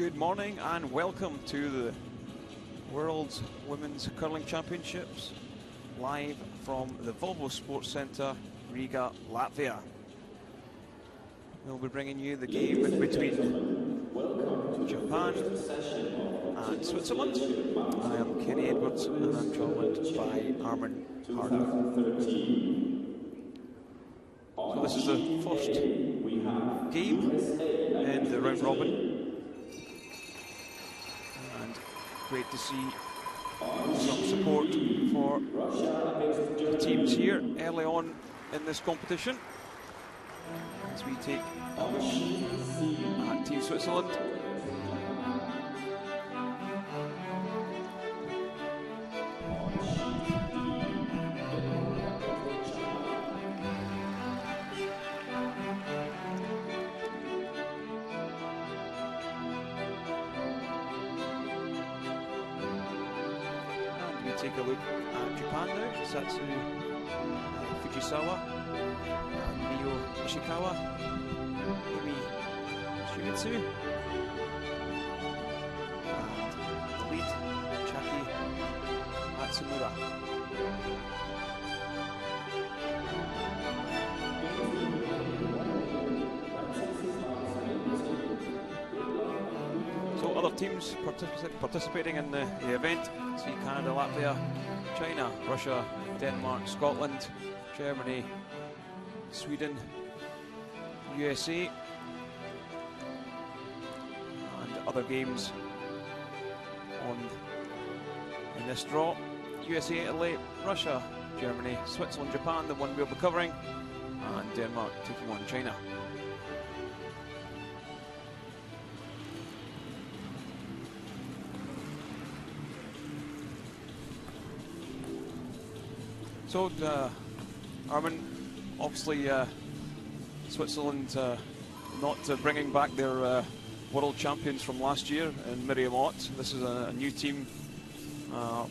Good morning and welcome to the World's Women's Curling Championships, live from the Volvo Sports Centre, Riga, Latvia. We'll be bringing you the game between Japan and Switzerland. I am Kenny Edwards and I'm joined by Armin Harder. So this is the first game in the round robin. And great to see some support for the teams here early on in this competition. As we take a look at Team Switzerland. And we take a look at Japan now. Satsu Fujisawa, Mio Ishikawa, Emi Shimizu, and the lead, Chaki Matsumura. So other teams participating in the event, see Canada, Latvia, China, Russia, Denmark, Scotland, Germany, Sweden, USA, and other games in this draw. USA, Italy, Russia, Germany, Switzerland, Japan, the one we'll be covering, and Denmark taking on China. So, Armin, obviously Switzerland not bringing back their world champions from last year in Miriam Ott. This is a new team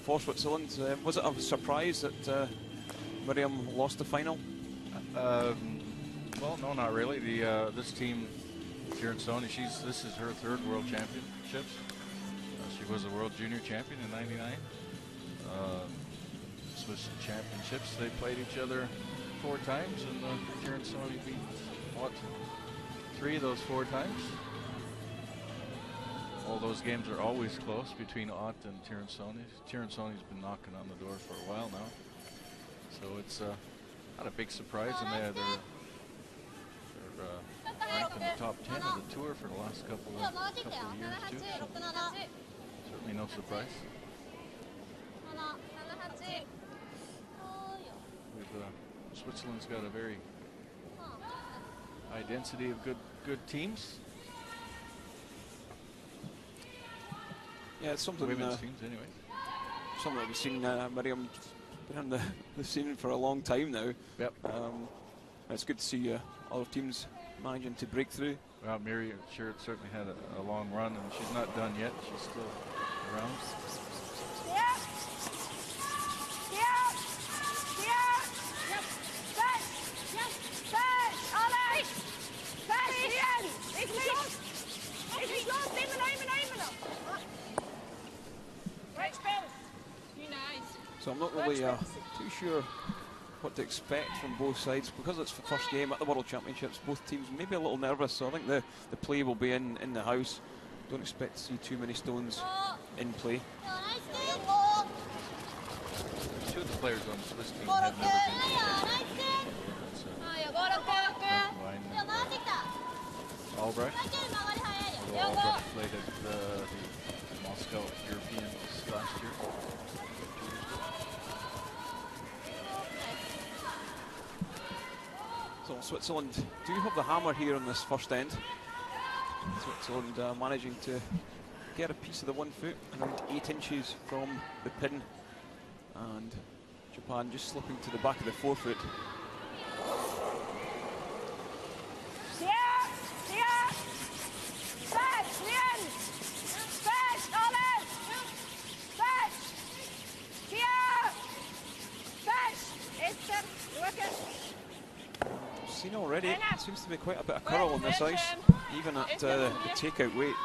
for Switzerland. Was it a surprise that Miriam lost the final? Well, no, not really. This team, Tiransoni, this is her third world championships. She was a world junior champion in '99. Swiss championships, they played each other 4 times, and Tiransoni beat Ott 3 of those 4 times. All those games are always close between Ott and Tiransoni. Tiransoni's been knocking on the door for a while now, so it's not a big surprise, and they're ranked in the top 10 of the tour for the last couple of years too. So certainly no surprise. Switzerland's got a very high density of good teams. Yeah, it's something. Women's teams, anyway. Something that we've seen. Miriam's been on the scene for a long time now. Yep. It's good to see other teams managing to break through. Well, Miriam certainly had a long run, and she's not done yet. She's still around. So I'm not really too sure what to expect from both sides, because it's the first game at the World Championships. Both teams may be a little nervous, so I think the play will be in the house. Don't expect to see too many stones in play. 2 of the players on the Swiss team have never been Albrecht. Albrecht played at the Moscow Europeans last year. So Switzerland do have the hammer here on this first end. Switzerland managing to get a piece of the 1 foot, around 8 inches from the pin, and Japan just slipping to the back of the 4 foot. Seen already, it seems to be quite a bit of curl on this ice, even at the takeout weight.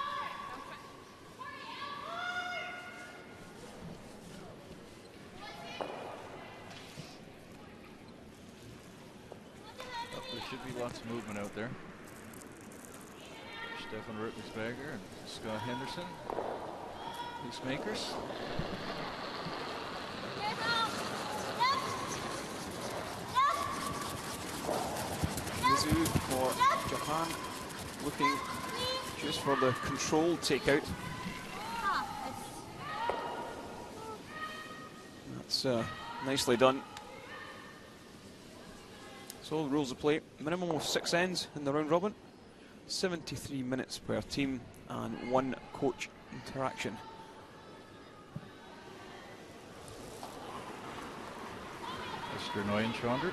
should be lots of movement out there. Stefan Ruttensberger and Scott Henderson, pacemakers. Mizu for Japan, looking just for the controlled takeout. That's nicely done. So the rules of play, minimum of 6 ends in the round robin, 73 minutes per team and 1 coach interaction. Esther Neuenschwander.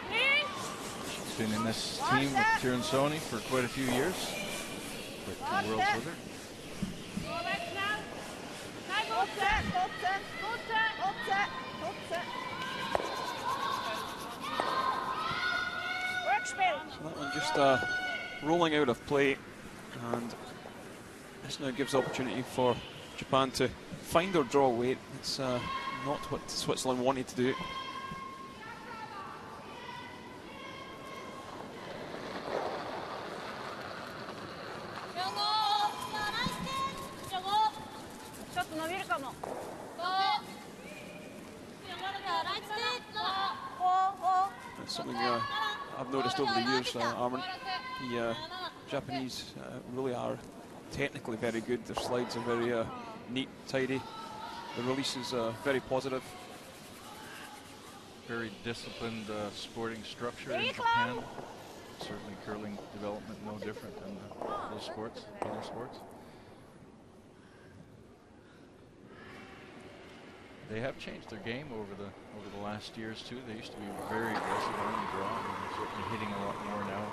She's been in this team with Tirensoni for quite a few years. Quite 2 worlds with her. So that one just rolling out of play, and this now gives opportunity for Japan to find or draw weight. It's not what Switzerland wanted to do. That's something I've noticed over the years, Armin. The Japanese really are technically very good. Their slides are very neat, tidy. The release is very positive. Very disciplined sporting structure in Japan. Certainly curling development no different than those sports, other sports. They have changed their game over the last years too. They used to be very aggressive on the draw, and they're certainly hitting a lot more now.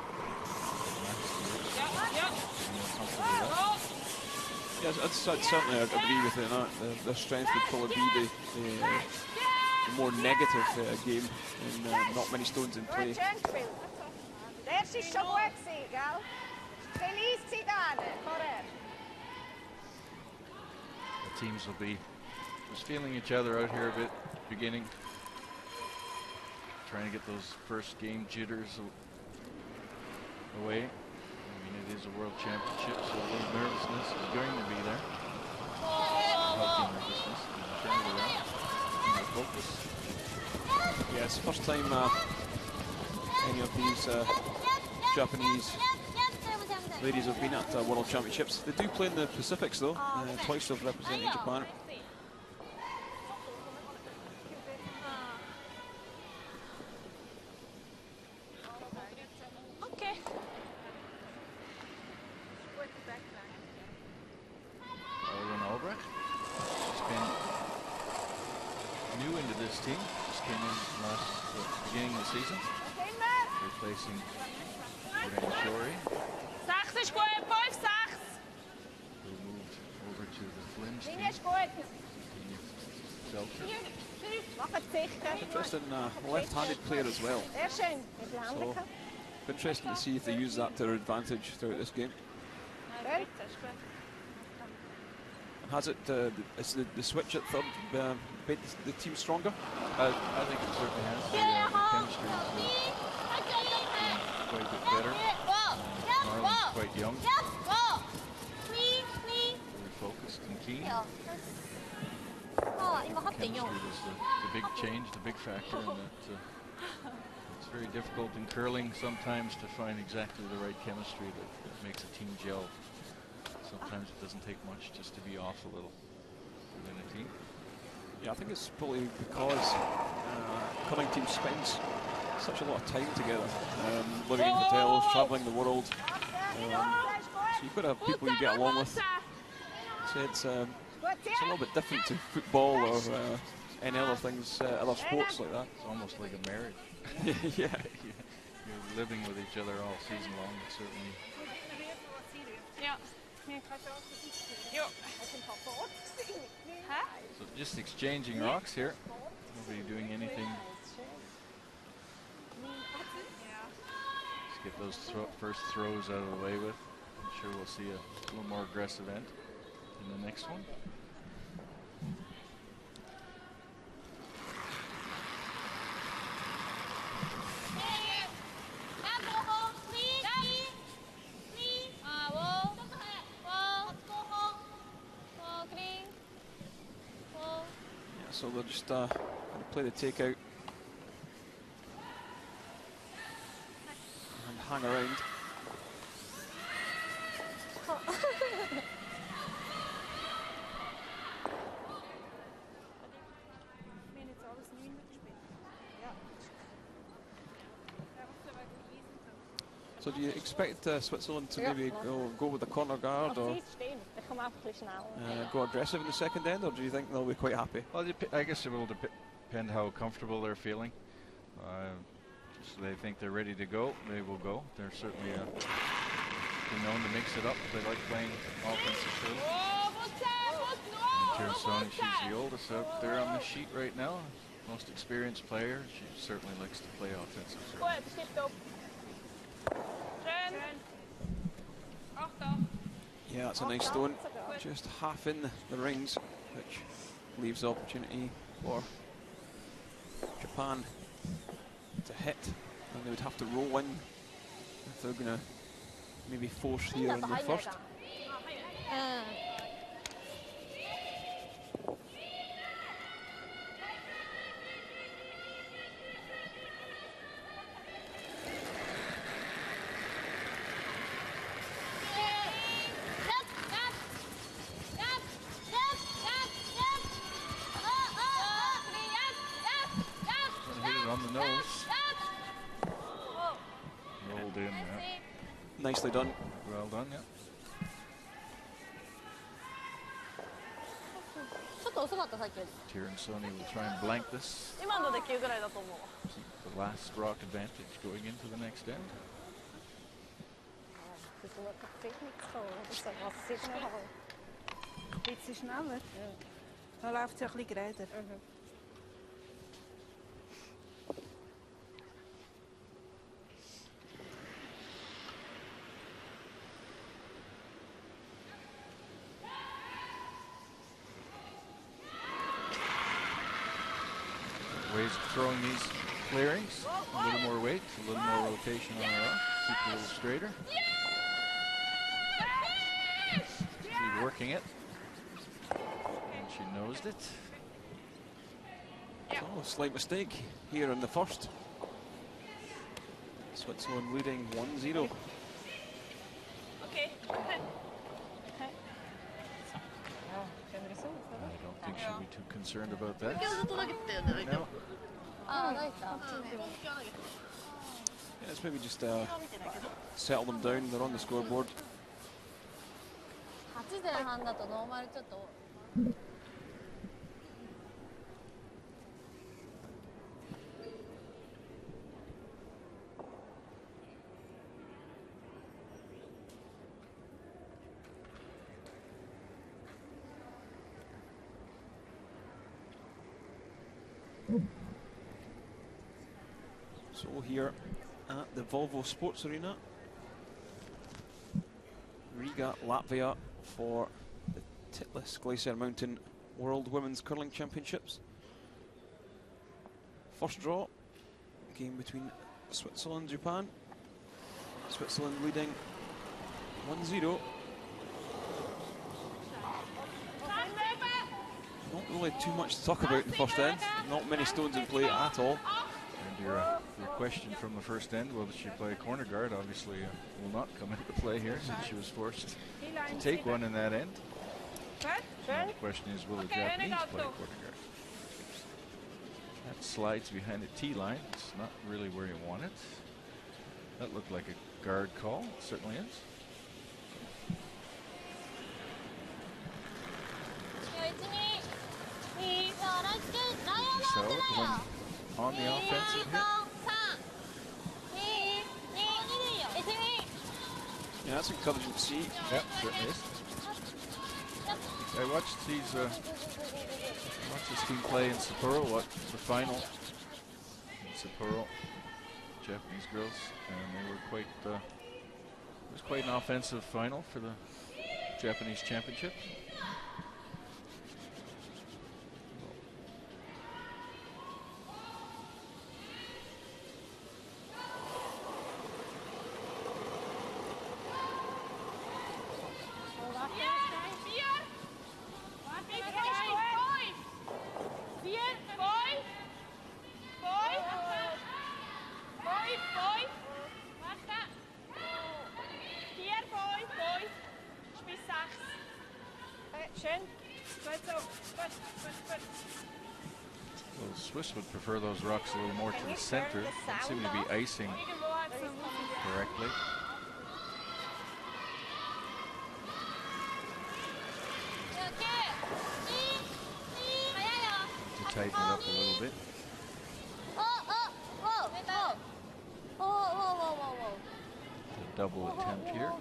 Yes, I'd certainly agree with it. Their strength would probably be the more negative game, and not many stones in play. The teams will be just feeling each other out here a bit, beginning. Trying to get those first game jitters away. I mean, it is a world championship, so a little nervousness is going to be there. Healthy nervousness, turn it around, focus. Yeah, it's the first time any of these Japanese ladies have been at World Championships. They do play in the Pacifics though, twice they've represented Japan. Replacing Shori, who moved over to the Flynn's team. Interesting left-handed player as well. So interesting to see if they use that to their advantage throughout this game. And has it is the switch at third made the team stronger? I think it certainly has. The chemistry is quite a bit better. Marlon's quite young. Very focused and keen. Chemistry was the big change, the big factor in that. It's very difficult in curling sometimes to find exactly the right chemistry that makes a team gel. Sometimes it doesn't take much just to be off a little within a team. Yeah, I think it's probably because curling teams spends such a lot of time together, living in hotels, travelling the world. So you've got to have people you get along with. So it's a little bit different to football or any other things, other sports like that. It's almost like a marriage. Yeah. You're living with each other all season long, certainly. So just exchanging rocks here. Nobody doing anything. Just get those first throws out of the way with. I'm sure we'll see a little more aggressive end in the next one. So they're just going to play the takeout and hang around. So do you expect Switzerland to maybe go with the corner guard or go aggressive in the second end, or do you think they'll be quite happy? Well, I guess it will depend how comfortable they're feeling. If they think they're ready to go, they will go. They're certainly been known to mix it up. They like playing offensive curling. Tyrosani, she's the oldest out there on the sheet right now. Most experienced player. She certainly likes to play offensive curling. Yeah, that's a nice stone. Just half in the rings, which leaves the opportunity for Japan to hit, and they would have to roll in if they're going to maybe force here in the first. Nicely done. Well done, yeah. Tyrosani will try and blank this. Keep the last rock advantage going into the next end. Beetje sneller. Dan läuft es ein bisschen gerader. Ways of throwing these clearings. A little more weight, a little more rotation on her off. Keep it a little straighter. Keep working it. And she nosed it. Oh, slight mistake here in the first. Switzerland leading 1-0. Okay. I don't think she'll be too concerned about that. No. Yeah, let's maybe just settle them down. They're on the scoreboard. So here at the Volvo Sports Arena, Riga, Latvia, for the Titlis Glacier Mountain World Women's Curling Championships. First draw, game between Switzerland and Japan. Switzerland leading 1-0. Not really too much to talk about in the first end. Not many stones in play at all. And your question from the first end, will she play a corner guard? Obviously will not come into play here since she was forced to take one in that end. Now the question is, will the Japanese play a corner guard? That slides behind the tee line. It's not really where you want it. That looked like a guard call. It certainly is. So when on the offensive hit. Yeah, that's encouraging to see. Yep, certainly is. I watched this team play in Sapporo, the final in Sapporo, Japanese girls, and they were quite. It was quite an offensive final for the Japanese championships. Schön. Gut so. Gut, gut, gut. Well, Swiss would prefer those rocks a little more to the center. Don't seem to be icing correctly. To tighten it up a little bit. A double attempt here.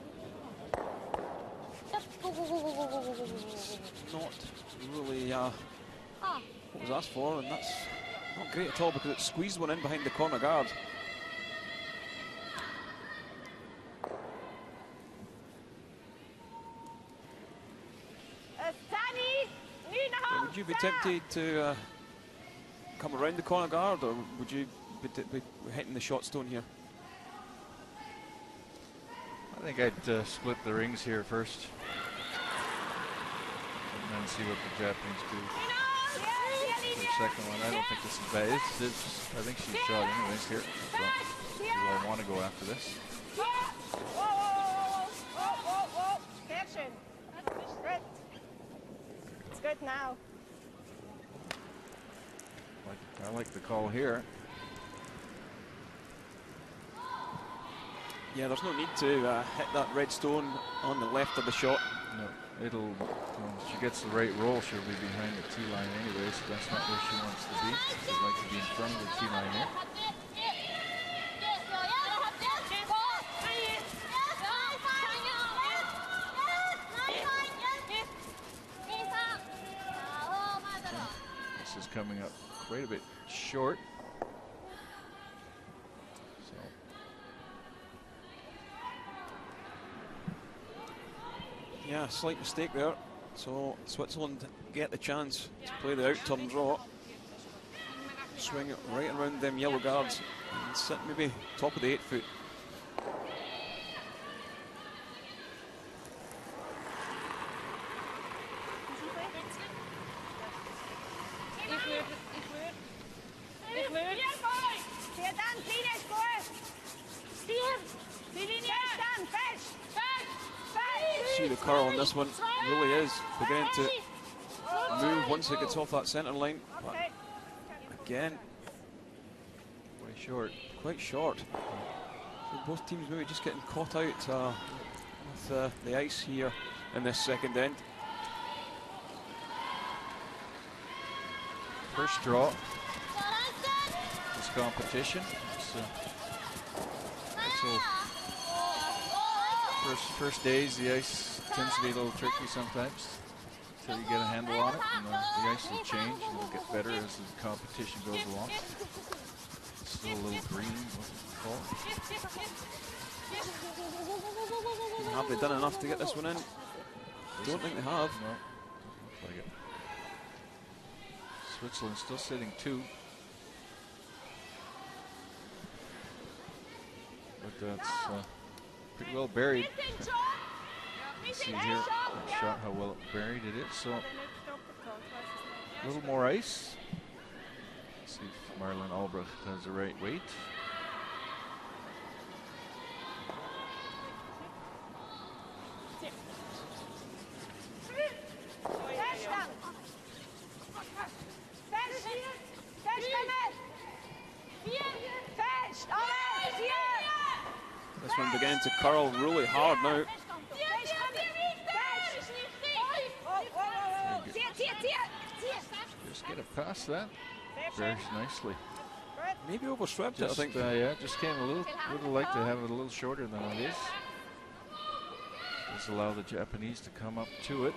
Not really what was asked for, and that's not great at all because it squeezed one in behind the corner guard. Would you be tempted to come around the corner guard, or would you be hitting the shot stone here? I think I'd split the rings here first, and then see what the Japanese do. For the second one, I don't think this is bad. I think she's shot anyways here. So do I want to go after this? Good. It's good now. I like the call here. Yeah, there's no need to hit that red stone on the left of the shot. No, it'll, when she gets the right roll, she'll be behind the tee line anyway, so that's not where she wants to be. She'd like to be in front of the tee line here. This is coming up quite a bit short. Yeah, slight mistake there. So Switzerland get the chance to play the out-turn draw. Swing it right around them yellow guards and sit maybe top of the 8 foot. See the curl on this one really is beginning to move once it gets off that centre line. But again, quite short. So both teams maybe just getting caught out with the ice here in this second end. First draw, this competition. So first days, the ice tends to be a little tricky sometimes until you get a handle on it, and the ice will change and it'll get better as the competition goes along. It's still a little green. Have they done enough to get this one in? Don't think they have. No, looks like it. Switzerland still sitting 2. But that's pretty well buried. You see here, that shot, how well buried it is. So a little more ice. Let's see if Marlon Albrecht has the right weight. This one beginning to curl really hard now. Just get it past that very nicely. Maybe overswept it, I think. Yeah, just came a little. Would have liked to have it a little shorter than it is. Just allow the Japanese to come up to it.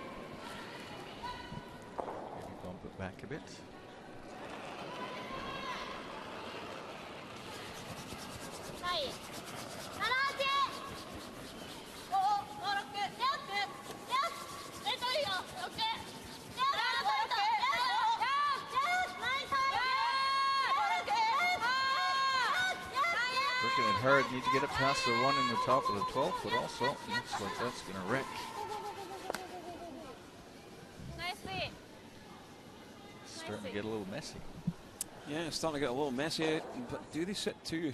Maybe bump it back a bit. Working it hard, need to get it past the one in the top of the 12th, but also looks like that's going to wreck. It's starting to get a little messy. Yeah, it's starting to get a little messy, but do they sit 2?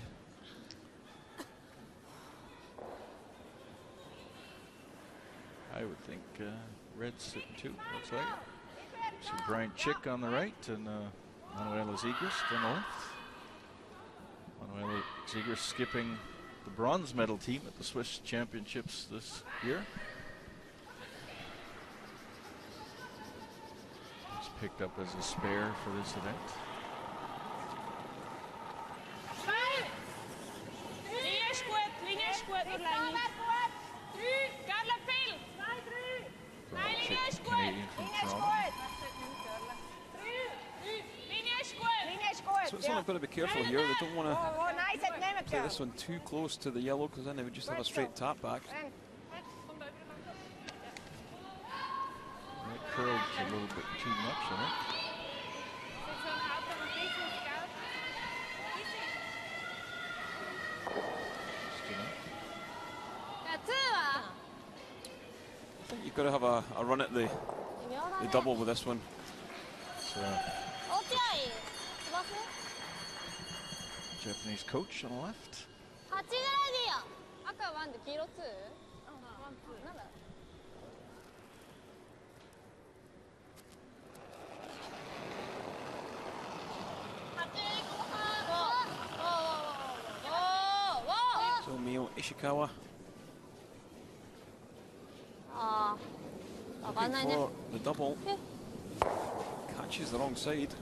I would think red's sitting 2, looks like it. So Brian Chick on the right and Manuela Zegers on the left. Manuela Zegers skipping the bronze medal team at the Swiss Championships this year. It's picked up as a spare for this event. Canadian from Toronto. Switzerland have got to be careful here. They don't want to play this one too close to the yellow, because then they would just have a straight tap back. That curled a little bit too much, I think. I think you've got to have a run at the double with this one. So, Japanese coach on the left. So Mio Ishikawa looking for the double. Catches the wrong side.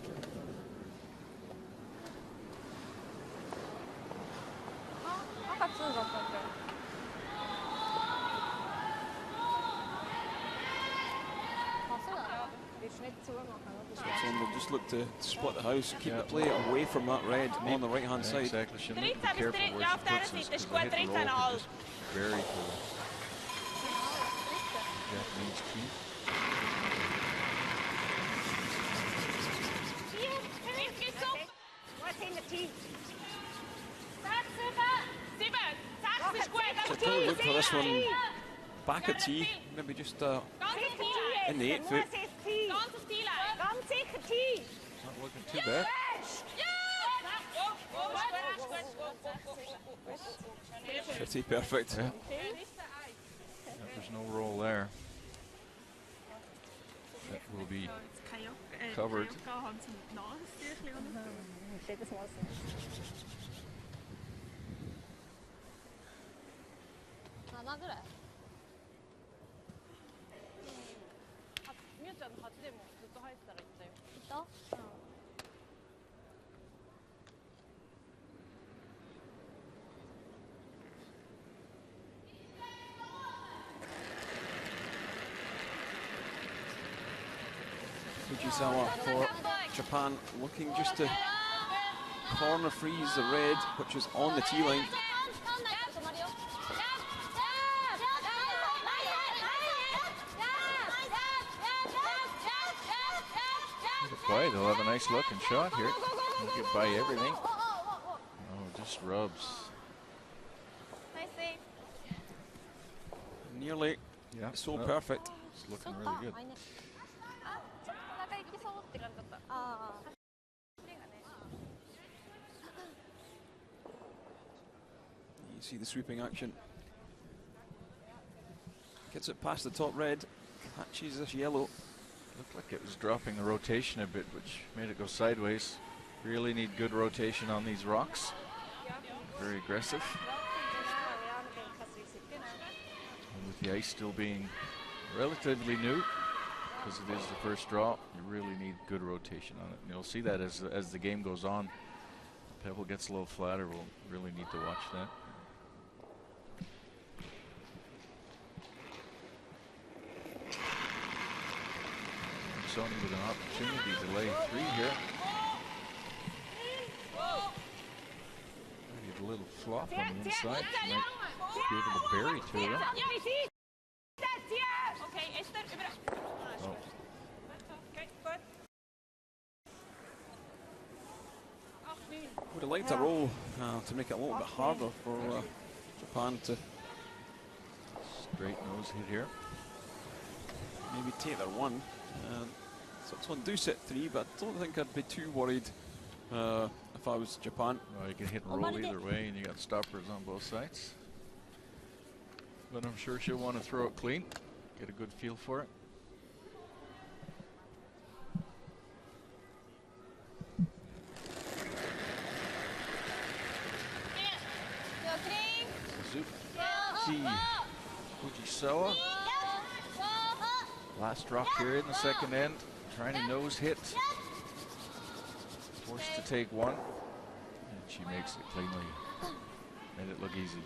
They'll just look to split the house, keep the play away from that red on the right-hand side. Exactly. She needs to be careful where she puts this, because the hit and roll can just vary to Japanese key. So probably look for this one back at tee, maybe just in the 8 foot. Not looking too bad. Pretty perfect. Yeah. There's no roll there. That will be covered. Fujisawa for Japan, looking just to corner freeze the red, which is on the tee line. Play, they'll have a nice looking shot here. They'll get by everything. Oh, just rubs. Nearly. Yeah, So perfect. It's looking really good. You see the sweeping action. Gets it past the top red, catches this yellow. Looked like it was dropping the rotation a bit, which made it go sideways. Really need good rotation on these rocks. Very aggressive. And with the ice still being relatively new, because it is the first draw, you really need good rotation on it. And you'll see that as the game goes on. The pebble gets a little flatter, we'll really need to watch that. Sony with an opportunity to lay 3 here. Maybe a little flop on the inside. She might be able to bury 2 of them. Oh. Would have liked a roll to make it a little bit harder for Japan to Straight nose hit here. maybe take their one. So this one do set 3, but I don't think I'd be too worried if I was Japan. Well, you can hit and roll either way, and you got stoppers on both sides. But I'm sure she'll want to throw it clean. get a good feel for it. Fujisawa. Last rock here in the second end. Trying to nose hit. Forced to take one. And she makes it cleanly. Made it look easy.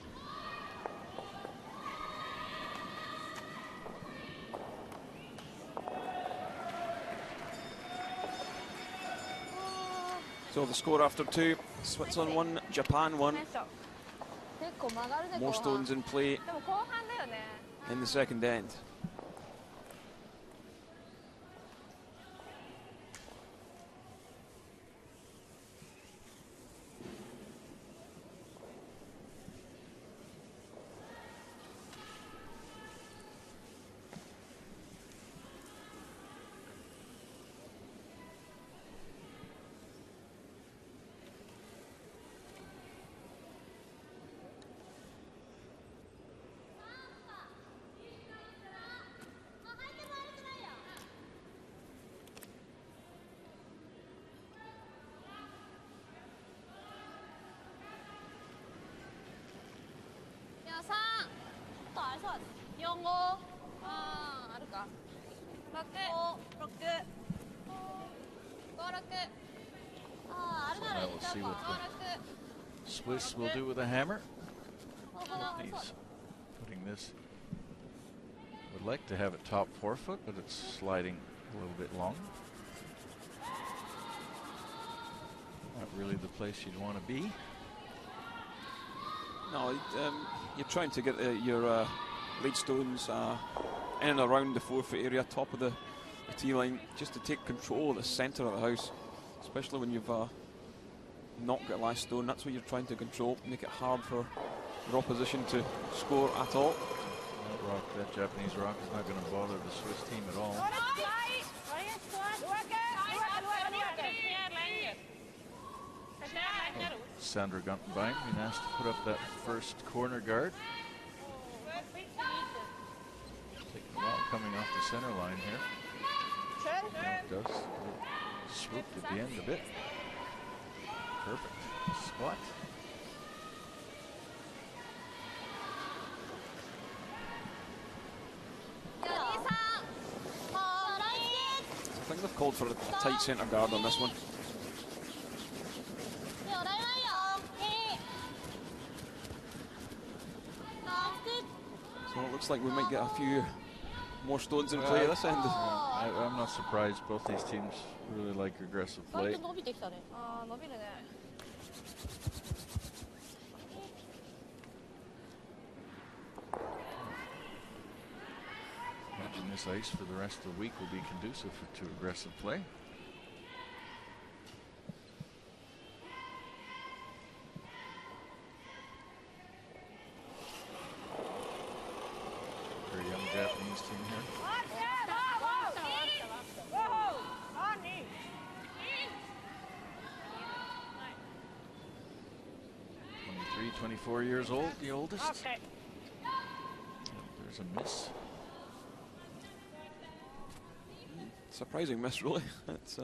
So the score after two, Switzerland 1, Japan 1. More stones in play in the second end. I will see what the Swiss will do with a hammer. He's putting this. Would like to have it top forefoot, but it's sliding a little bit long. Not really the place you'd want to be. No, you're trying to get your lead stones in and around the forefoot area, top of the tee line, just to take control of the centre of the house, especially when you've not got a last stone. That's what you're trying to control, make it hard for your opposition to score at all. That Japanese rock is not going to bother the Swiss team at all. Sandra Guntenbein being asked to put up that first corner guard. Taking a while coming off the center line here. It does. Swooped at the end a bit. Perfect spot. I think they've called for a tight centre guard on this one. So it looks like we might get a few more stones in play this end. I'm not surprised. Both these teams really like aggressive play. Imagine this ice for the rest of the week will be conducive to aggressive play. Very young Japanese team here. 24 years old, the oldest. There's a miss. Surprising miss, really. It's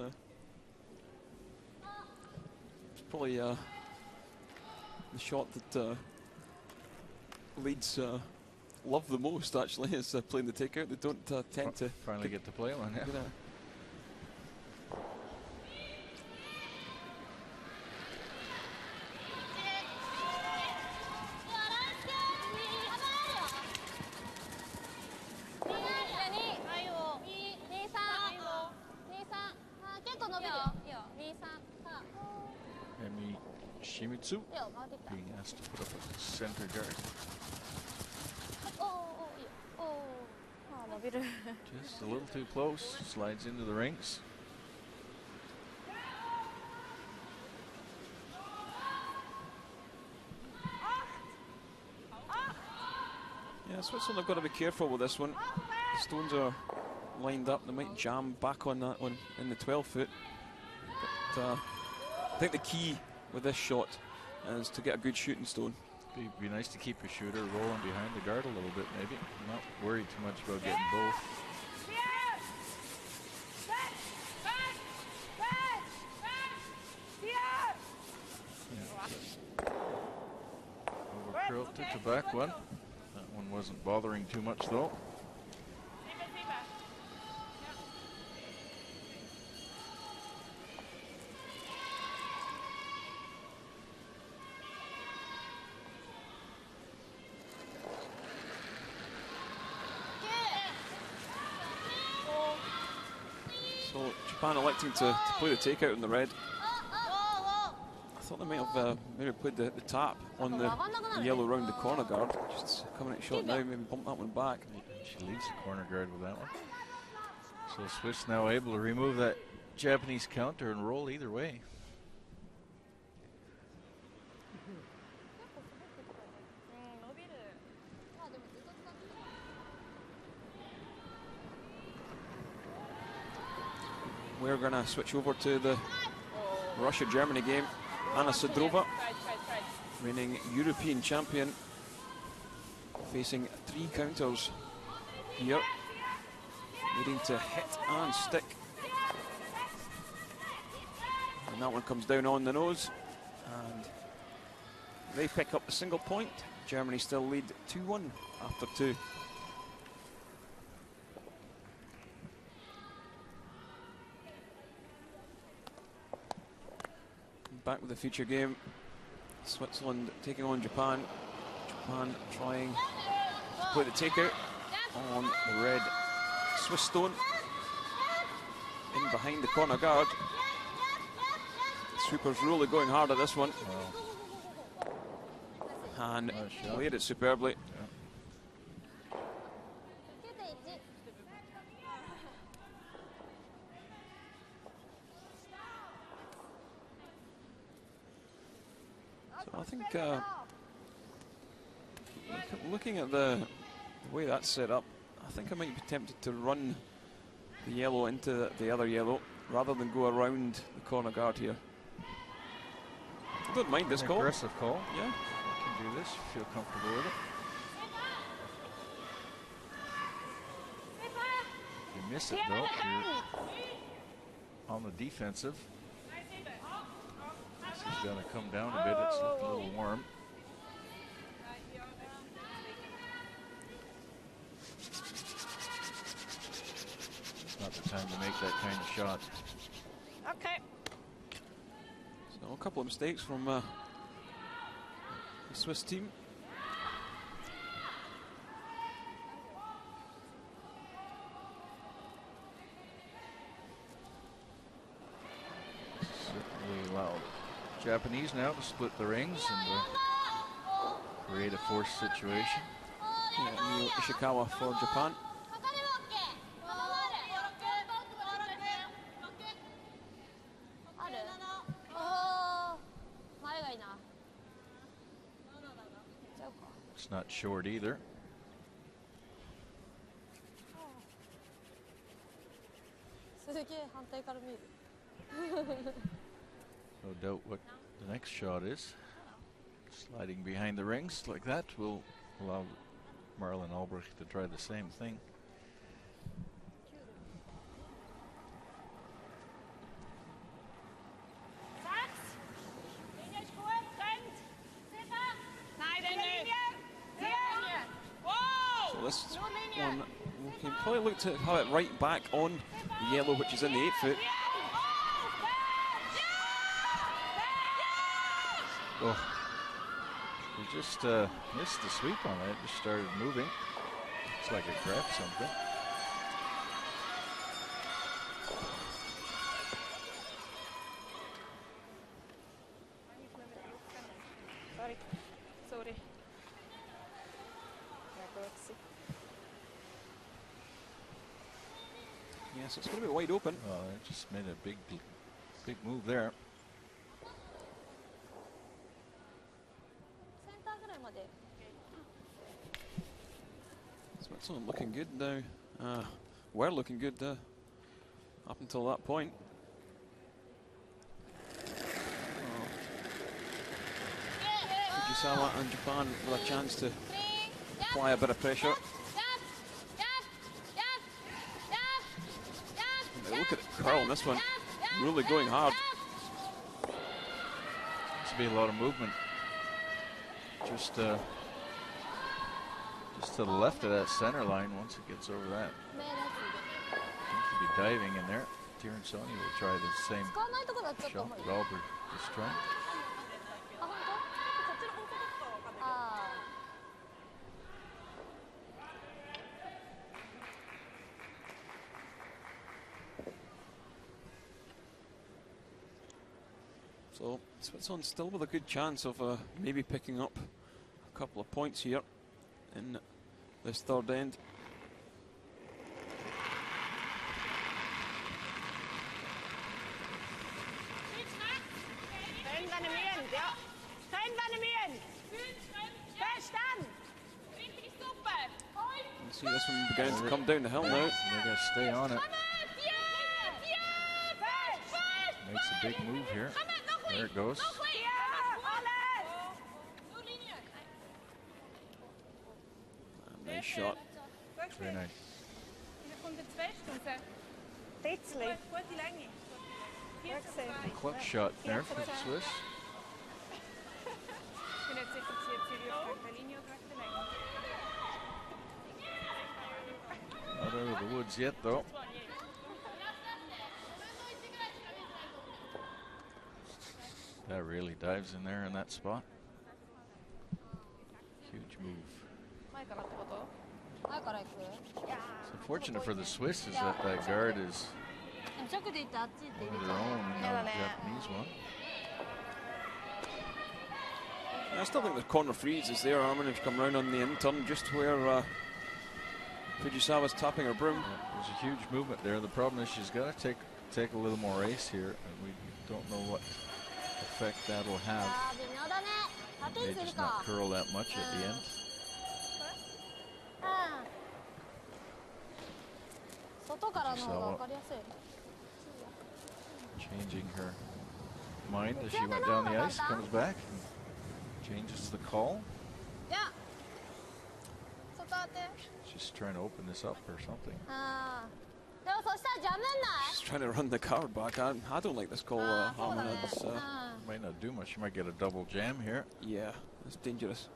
probably the shot that Leeds love the most, actually, is playing the takeout. They don't tend to finally get to play one. Yeah. Shimizu being asked to put up a center guard. Just a little too close, slides into the rings. Yeah, Switzerland have got to be careful with this one. The stones are lined up, they might jam back on that one in the 12 foot. But I think the key with this shot is to get a good shooting stone. Be nice to keep your shooter rolling behind the guard a little bit, maybe. Not worried too much about getting both. Over curl, took the back one. That one wasn't bothering too much though. So Japan electing to play the takeout in the red. I thought they might have maybe played the tap on the yellow round the corner guard. Just coming at shot now, maybe bump that one back. She leaves the corner guard with that one. So Swiss now able to remove that Japanese counter and roll either way. We're going to switch over to the Russia-Germany game. Anna Sidrova, reigning European champion, facing 3 counters here, needing to hit and stick. And that one comes down on the nose, and they pick up the single point. Germany still lead 2-1 after 2. Back with the feature game. Switzerland taking on Japan. Japan trying to play the takeout on the red Swiss stone. In behind the corner guard. The sweeper's really going hard at this one. Wow. And played it superbly. I think looking at the way that's set up, I think I might be tempted to run the yellow into the other yellow rather than go around the corner guard here. I don't mind this call. Aggressive call. Yeah. I can do this, feel comfortable with it. You miss it though, you're on the defensive. He's going to come down a bit. It's looking a little warm. It's not the time to make that kind of shot. Okay. So a couple of mistakes from the Swiss team. Certainly allowed Japanese now to split the rings and create a forced situation. Yeah, Mio Ishikawa for Japan. It's not short either. No doubt what the next shot is. Sliding behind the rings like that will allow Marlon Albrecht to try the same thing. So this one, we can probably look to have it right back on the yellow, which is in the 8 foot. Oh, he just missed the sweep on it. Just started moving. It's like it grabbed something. Sorry. Yes, it's going to be wide open. Oh, it just made a big move there. Switzerland looking good now. We're looking good up until that point. Could you Fujisawa and Japan with a chance to apply a bit of pressure. And look at the curl on this one, really going hard. Seems to be a lot of movement. Just to the left of that center line once it gets over that. Seems to be diving in there. Tiransoni will try the same shot that Albert is trying. So Switzerland still with a good chance of maybe picking up a couple of points here in this third end. You see this one beginning to come down the hill now. They're going to stay on it. Makes a big move here. There it goes. Nice shot. Very nice. A clutch shot there for the Swiss. Not out of the woods yet, though. That really dives in there in that spot. Huge move. It's unfortunate for the Swiss is that that guard is one of their own, not a Japanese one. I still think the corner freeze is there. Armin has come round on the in turn just where Fujisawa's tapping her broom. Yeah, there's a huge movement there. The problem is she's got to take a little more ace here, and we don't know what effect that'll have. It may just not curl that much at the end. Fujisawa changing her mind as she went down the ice, comes back and changes the call. She's trying to open this up or something. She's trying to run the card back. I don't like this call, Armin. Might not do much. She might get a double jam here. Yeah, it's dangerous.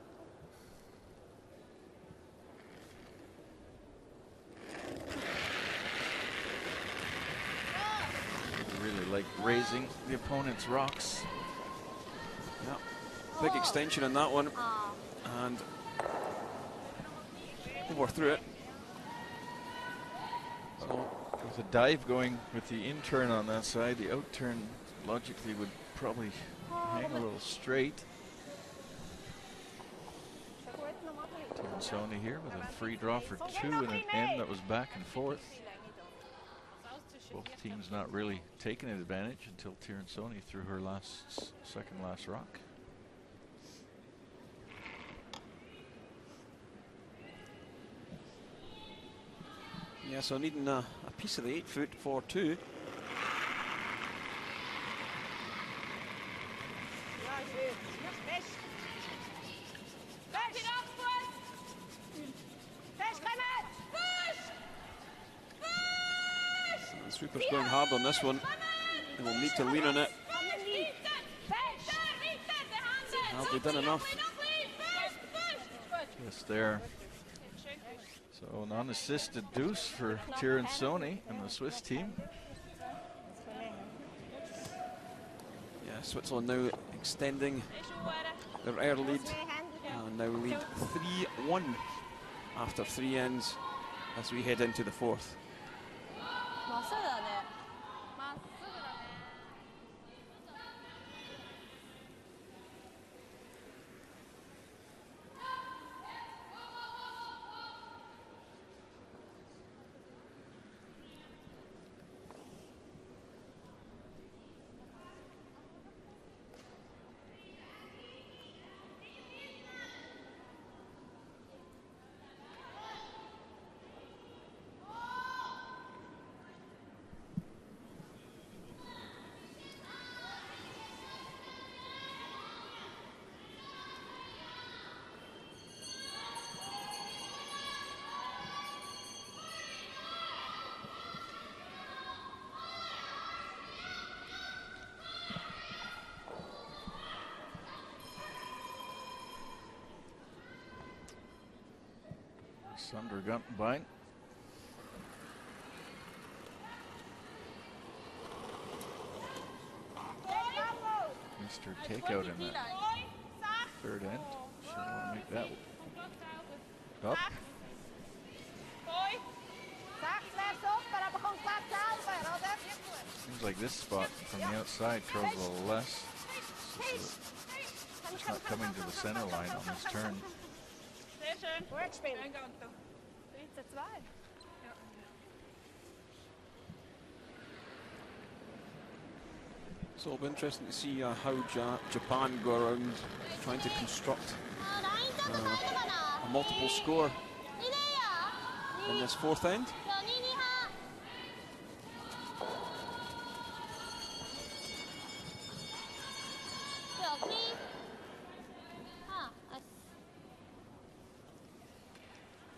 Really like raising the opponent's rocks. Yeah, big extension on that one, and over through it. So with a dive going with the in turn on that side, the out turn logically would probably hang a little straight. Tiransoni here with a free draw for two and an end that was back and forth. Both teams not really taking advantage until Tiransoni threw her second last rock. Yeah, so needing a piece of the 8 foot for two. The sweeper's going hard on this one. They will need to lean on it. Have they done enough? Just there. So an unassisted deuce for Tiransoni and the Swiss team. Yeah, Switzerland now extending their air lead and now lead 3-1 after 3 ends as we head into the fourth. Sondergantenbein. Mr. Takeout in that third end. Should want to make that up. Seems like this spot from the outside curls a little less. It's not coming to the center line on this turn. So it'll be interesting to see how Japan go around trying to construct a multiple score in this fourth end.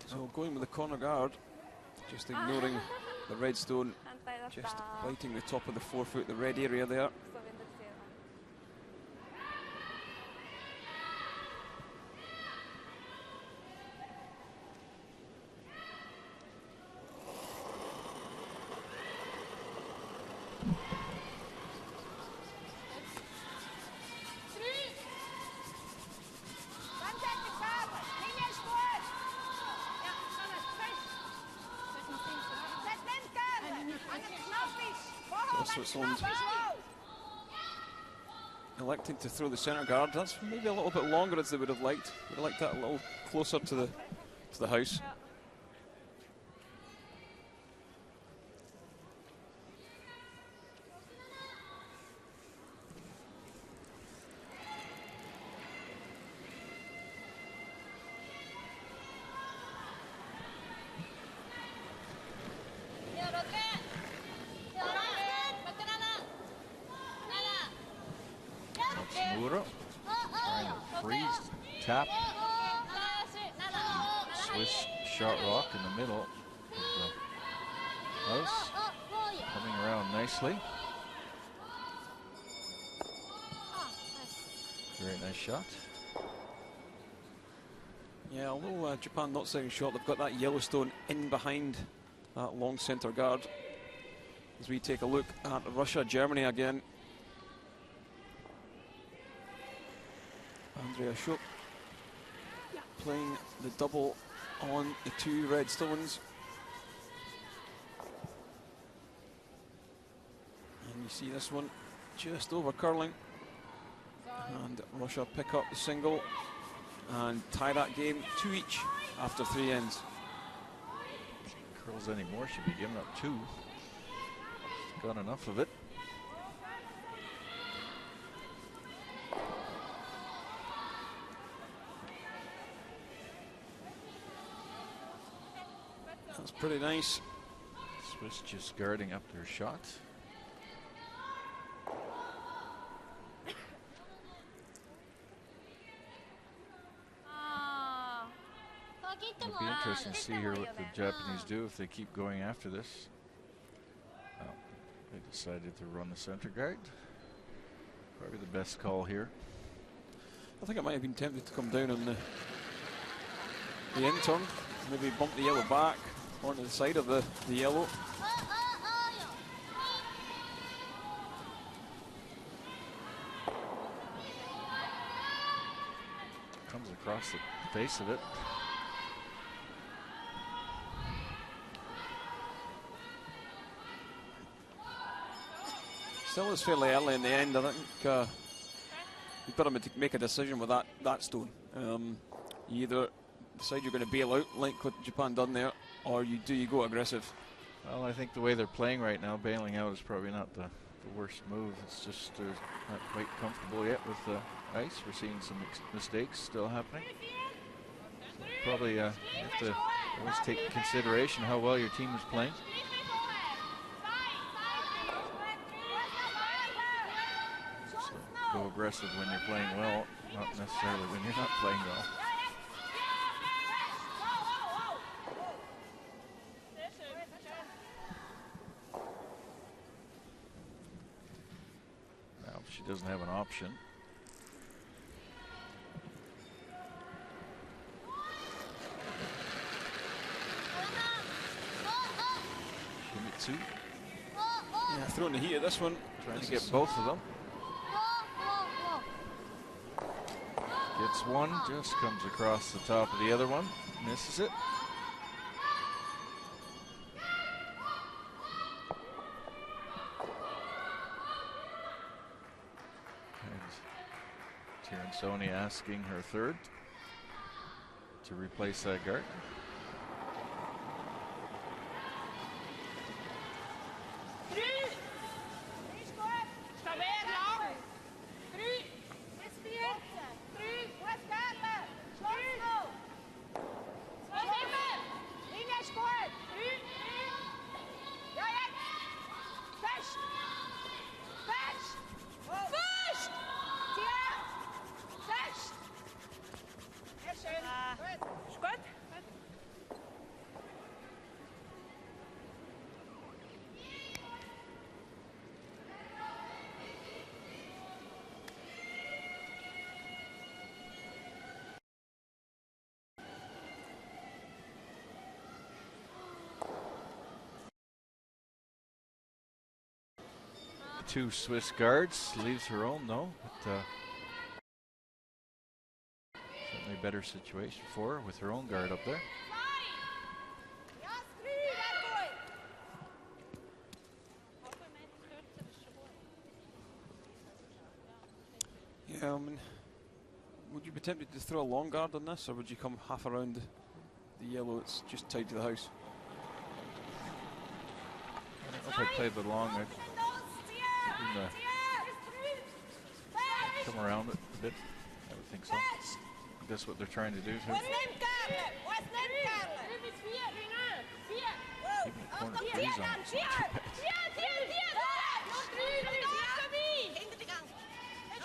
So going with the corner guard, just ignoring the red stone, just biting the top of the forefoot, the red area there. Switzerland electing to throw the centre guard. That's maybe a little bit longer as they would have liked. Would have liked that a little closer to the house. Tap. Swiss shot rock in the middle of the house. Coming around nicely. Very nice shot. Yeah, although Japan not setting shot, they've got that Yellowstone in behind that long centre guard. As we take a look at Russia, Germany again. Andrea Schupp playing the double on the two red stones. And you see this one just over curling. And Russia pick up the single and tie that game 2 each after 3 ends. If she curls anymore, she'll be giving up 2. She's got enough of it. That's pretty nice. Swiss just guarding up their shot. It'll be interesting to see here what the Japanese do if they keep going after this. Oh, they decided to run the center guard. Probably the best call here. I think I might have been tempted to come down on the end turn. Maybe bump the yellow back onto the side of the yellow. Comes across the face of it. Still is fairly early in the end. I think you've got to make a decision with that stone. You either decide you're going to bail out like what Japan done there, or you go aggressive. Well, I think the way they're playing right now, bailing out is probably not the worst move. It's just they're not quite comfortable yet with the ice. We're seeing some mistakes still happening. So probably you have to always take into consideration how well your team is playing. So go aggressive when you're playing well, not necessarily when you're not playing well. She doesn't have an option. two. Yeah, throwing the heat at this one. Trying to get both of them. Gets one, just comes across the top of the other one, misses it. And Tiransoni asking her third to replace that guard. Two Swiss guards, leaves her own though, but certainly a better situation for her with her own guard up there. Yeah, I mean, would you be tempted to throw a long guard on this, or would you come half around the yellow that's just tied to the house? I don't know if I'd play the long. I'd come around it a bit. I would think so. That's what they're trying to do. Keeping the corner freeze on it. It's not too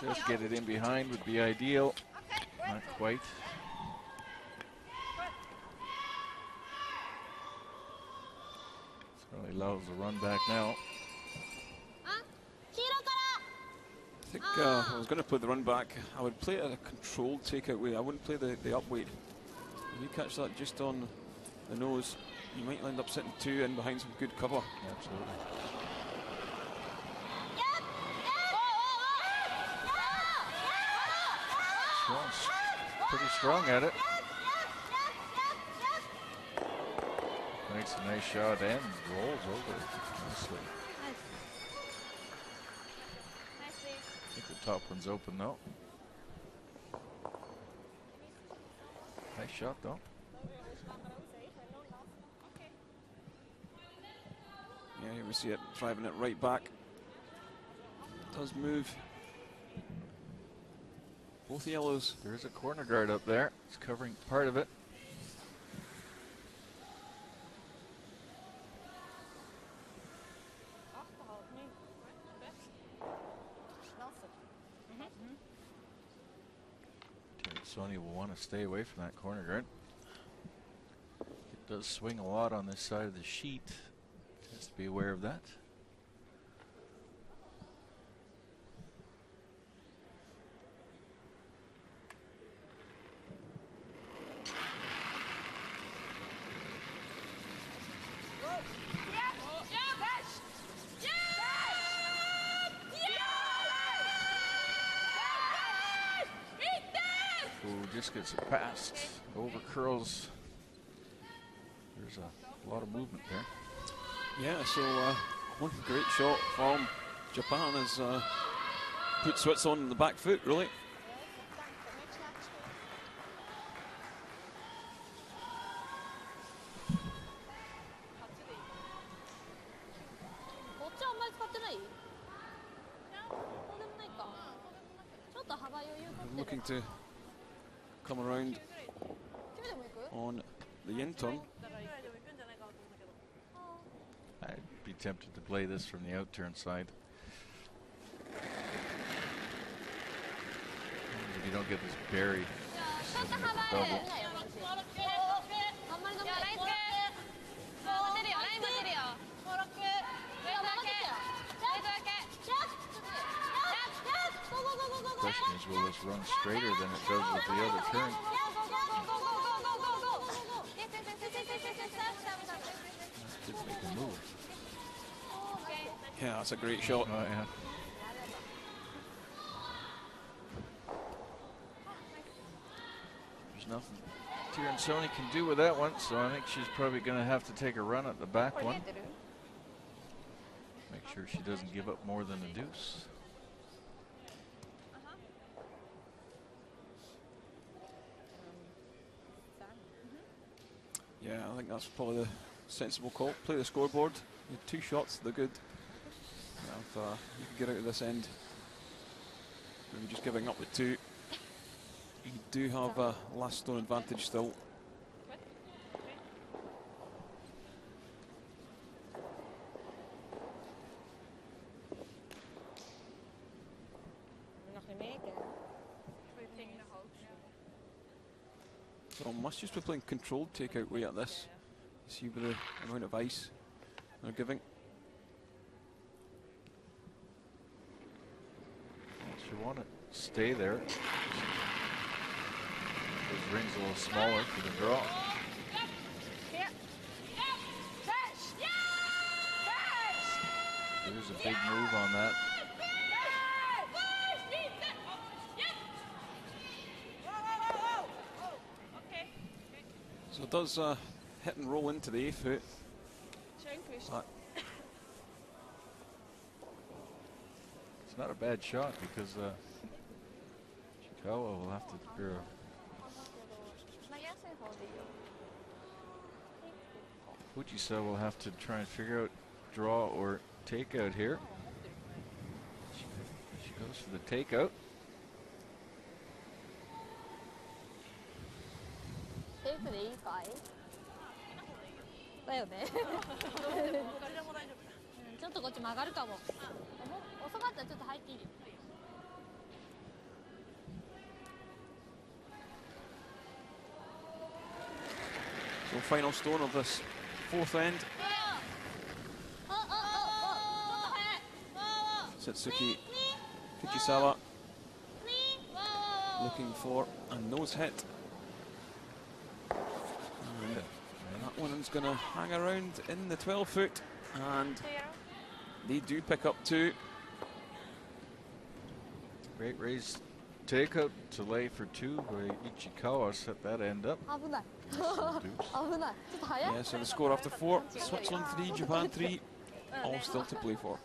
bad. Just get it in behind would be ideal. Not quite. Certainly allows the run back now. I think I was going to play the run back. I would play it at a controlled takeout way. I wouldn't play the up weight. If you catch that just on the nose, you might end up sitting two in behind some good cover. Absolutely. Pretty strong at it. Makes a nice shot and rolls over nicely. I think the top one's open though. Nice shot though. Yeah, here we see it driving it right back. It does move. Both yellows. There is a corner guard up there. It's covering part of it. Sony will want to stay away from that corner guard. It does swing a lot on this side of the sheet. Has to be aware of that. Just gets it past, over curls. There's a lot of movement there. Yeah, so one great shot from Japan has put Switzerland on the back foot, really. Looking to come around on the in turn. I'd be tempted to play this from the out turn side. If you don't get this buried double. The question is, will this run straighter than it does with the other turn? Did make a move. Yeah, that's a great shot. Oh, yeah. There's nothing Tiransoni can do with that one, so I think she's probably going to have to take a run at the back one. Make sure she doesn't give up more than a deuce. Yeah, I think that's probably the sensible call. Play the scoreboard. You had 2 shots, they're good. If you can get out of this end, maybe just giving up with 2. You do have a last stone advantage still. So must just be playing controlled takeout way at this. See with the amount of ice they're giving. She want to stay there. Those rings a little smaller for the draw. There's a big move on that. So it does hit and roll into the A foot. It's not a bad shot because Chikawa will have to. Fujisa will have to try and figure out draw or takeout here. She goes for the takeout. So final stone of this 4th end. Satsuki Fujisawa looking for a nose hit. And that one's going to hang around in the 12 foot, and they do pick up 2. Great raise takeout to lay for 2 by Ichikawa, set that end up. Yeah, so the score after 4, Switzerland 3, Japan 3, all still to play for.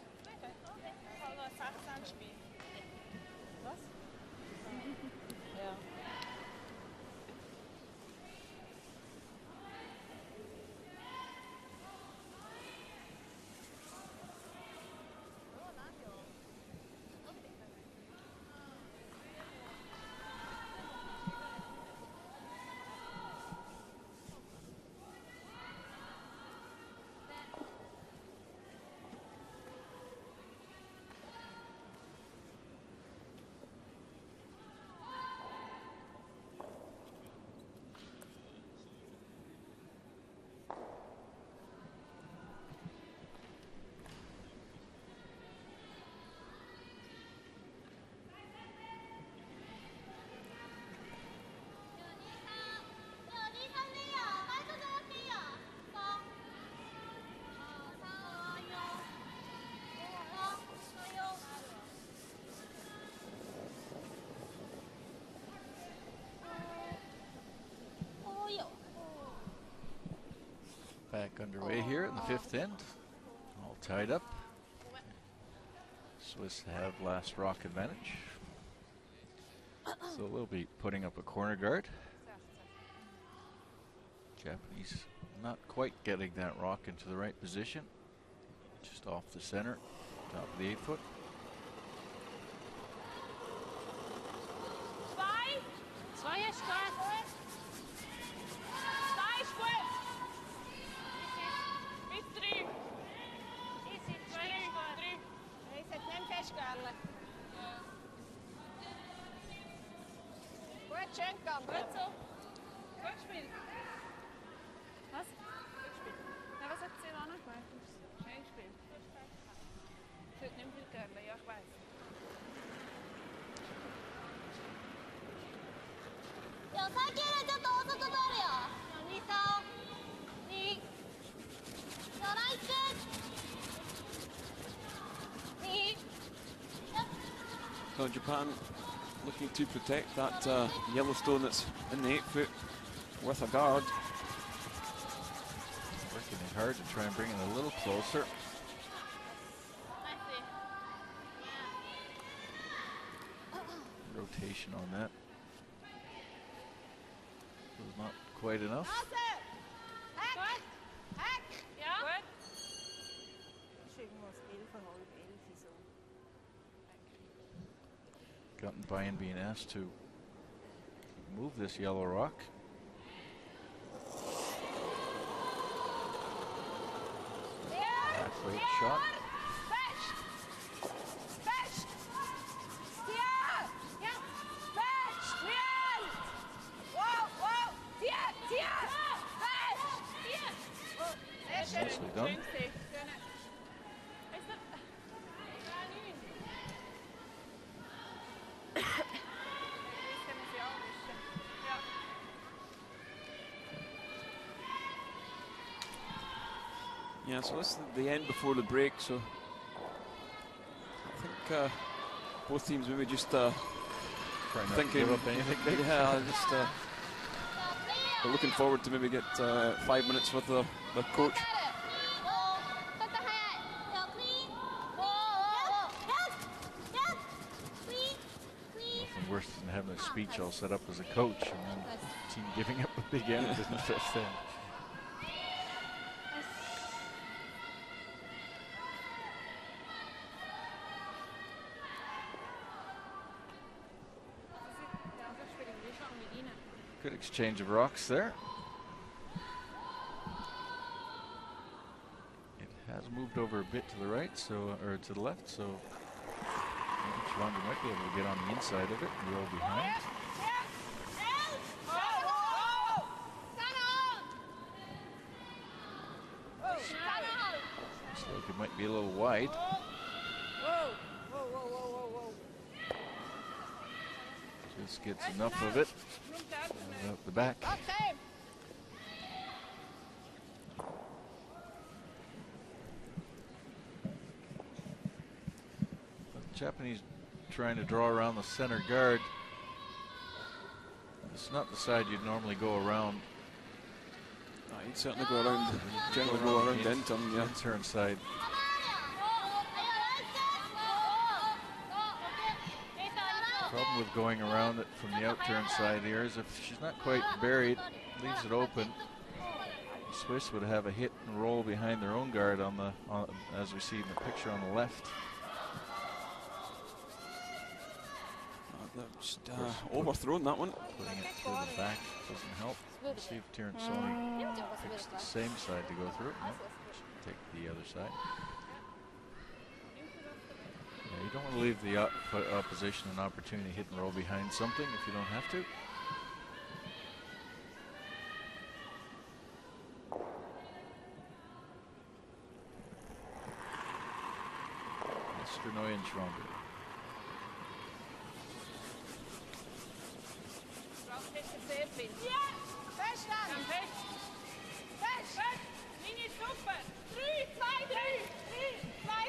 Back underway here in the 5th end. All tied up. Swiss have last rock advantage. So they'll be putting up a corner guard. Japanese not quite getting that rock into the right position. Just off the center, top of the 8 foot. So Japan looking to protect that yellow stone that's in the 8 foot with a guard. Working it hard to try and bring it a little closer. Rotation on that was not quite enough. Gotten by and being asked to move this yellow rock. Halfway shot. Nicely done. Yeah, so this is the end before the break, so I think both teams maybe just Trying not to give up anything big. Yeah, just we're looking forward to maybe get 5 minutes with the coach. Nothing worse than having a speech all set up as a coach and then the team giving up a big end in the fifth end. Good exchange of rocks there. It has moved over a bit to the right, so or to the left, so Schwander might be able to get on the inside of it and roll behind. Looks like it might be a little wide. Just gets enough of it out the back. The Japanese trying to draw around the center guard. It's not the side you'd normally go around. You'd certainly go around, generally go around the intern, yeah. Intern side. The problem with going around it from the outturn side here is if she's not quite buried, leaves it open, the Swiss would have a hit and roll behind their own guard on the, as we see in the picture on the left. Just overthrown that one. Putting it through the back doesn't help. Let's see if Tiransoni picks the same side to go through. No, take the other side. Yeah, you don't want to leave the opposition an opportunity to hit and roll behind something if you don't have to. Mr. Neuenschwander.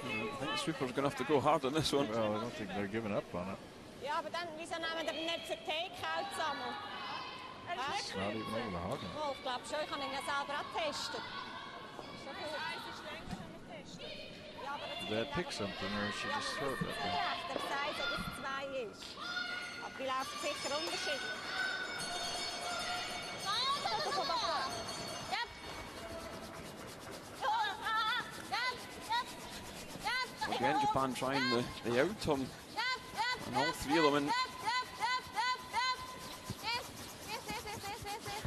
I think the sweeper's going to have to go hard on this one. Well, I don't think they're giving up on it. Ja, aber dann, wieso nehmen wir nicht für Take-Out zusammen? It's not even over the hogging. Wolf, glaub schon, ich kann ihn ja selber auch testen. Did that pick something or should just throw it that way? Der sagt, dass es 2 ist. Aber die laufen sicher unterschiedlich. Again, Japan trying the out on all three of them in.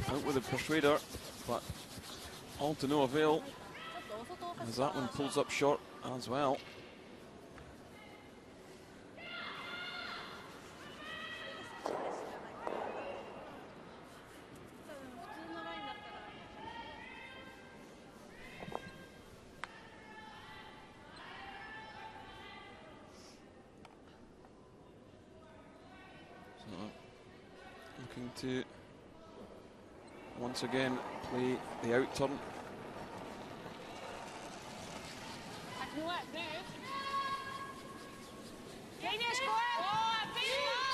Out with the persuader, but all to no avail as that one pulls up short as well. Looking to once again play the out turn.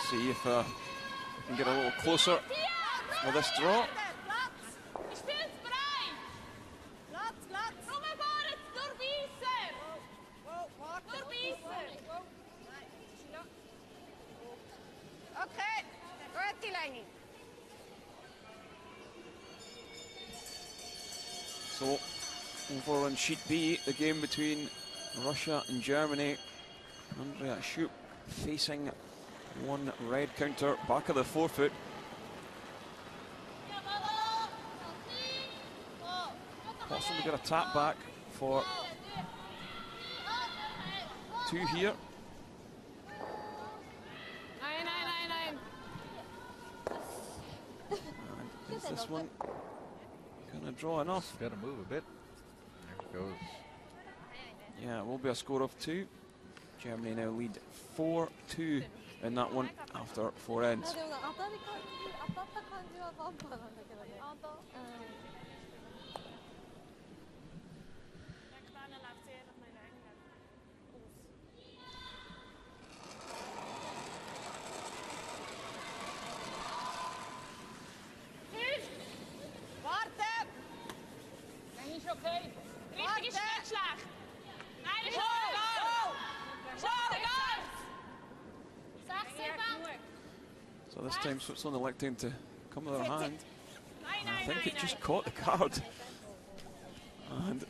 See if we can get a little closer with this draw. So, over on sheet B, the game between Russia and Germany. Andrea Schupp facing one red counter, back of the forefoot. Possibly get a tap back for two here. And is this one going to draw enough? Got to move a bit. There it goes. Yeah, it will be a score of 2. Germany now lead 4-2 in that one after 4 ends. So this time Switzerland electing to come with their hand. I think it just caught the card. And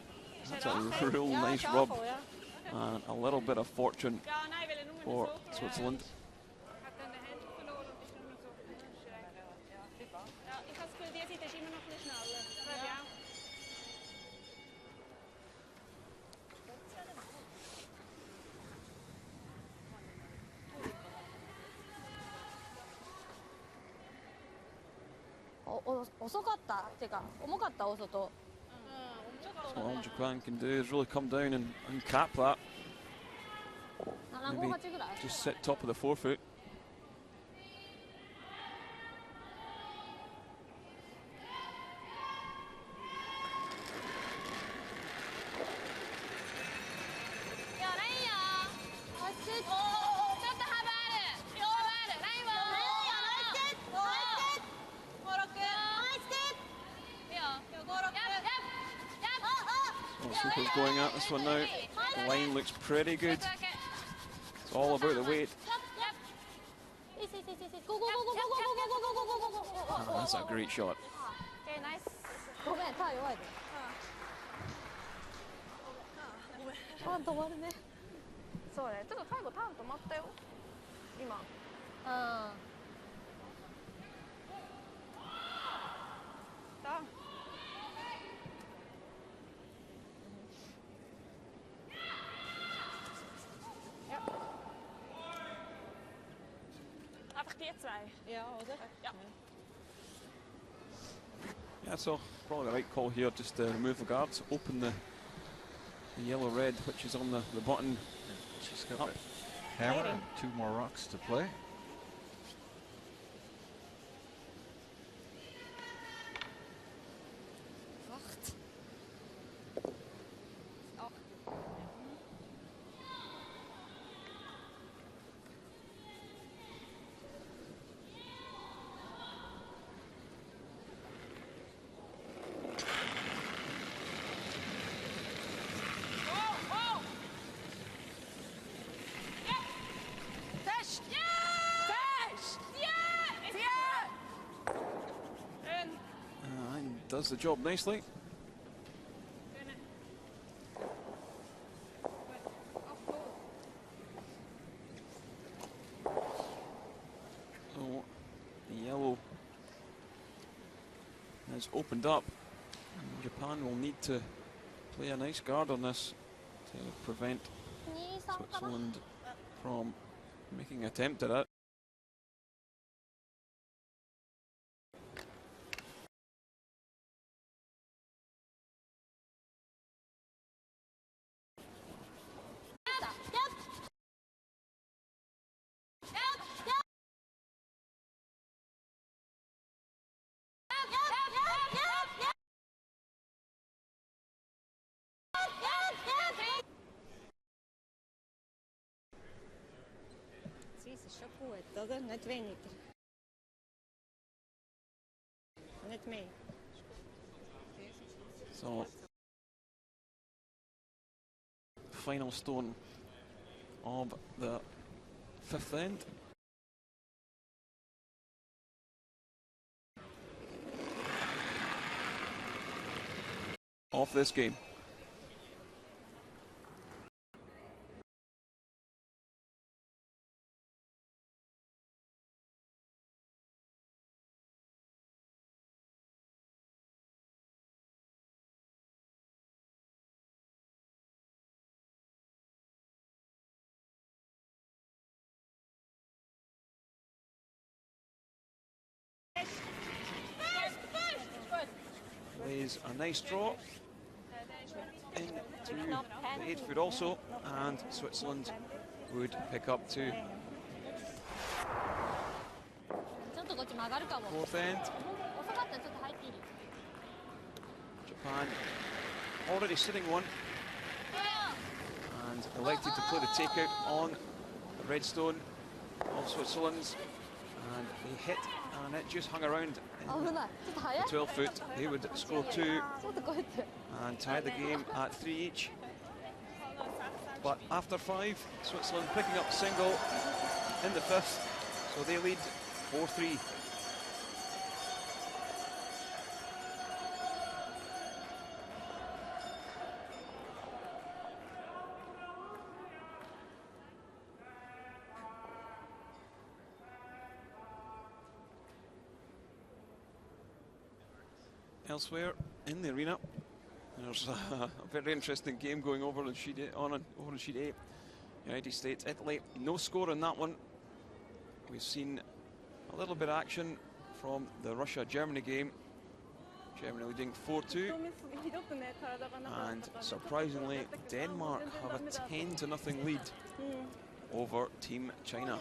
that's a real nice rub. And a little bit of fortune for Switzerland. So all Japan can do is really come down and cap that. Maybe just sit top of the forefoot. Super's going at this one now. The line looks pretty good. It's all about the weight. Oh, that's a great shot. Yeah, so probably the right call here, just to remove the guards, open the yellow-red, which is on the button. She's got a hammer and 2 more rocks to play. Does the job nicely. So the yellow has opened up, and Japan will need to play a nice guard on this to prevent Switzerland from making an attempt at it. Schon gut, oder? Nicht weniger. Nicht mehr. So, final stone of the fifth end. Of this game. Plays a nice draw into the 8 foot also, and Switzerland would pick up to fourth end. Japan already sitting one and elected to play the takeout on the red stone of Switzerland's, and they hit and it just hung around in the 12 foot. They would score 2 and tie the game at 3 each. But after 5, Switzerland picking up single in the 5th, so they lead 4-3. Elsewhere in the arena, there's a very interesting game going over on sheet 8. United States, Italy. No score in that one. We've seen a little bit of action from the Russia-Germany game. Germany leading 4-2. And surprisingly, Denmark have a 10-0 lead over Team China.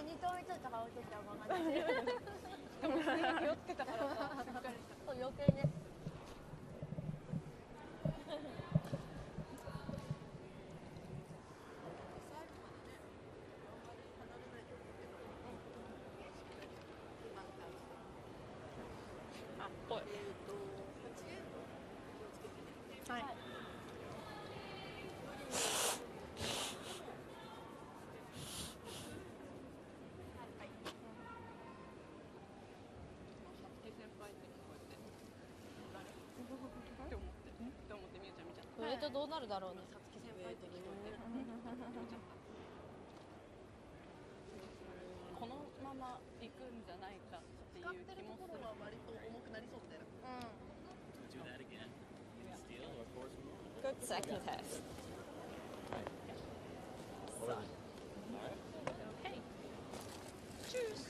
Good second test. Okay. Tschüss.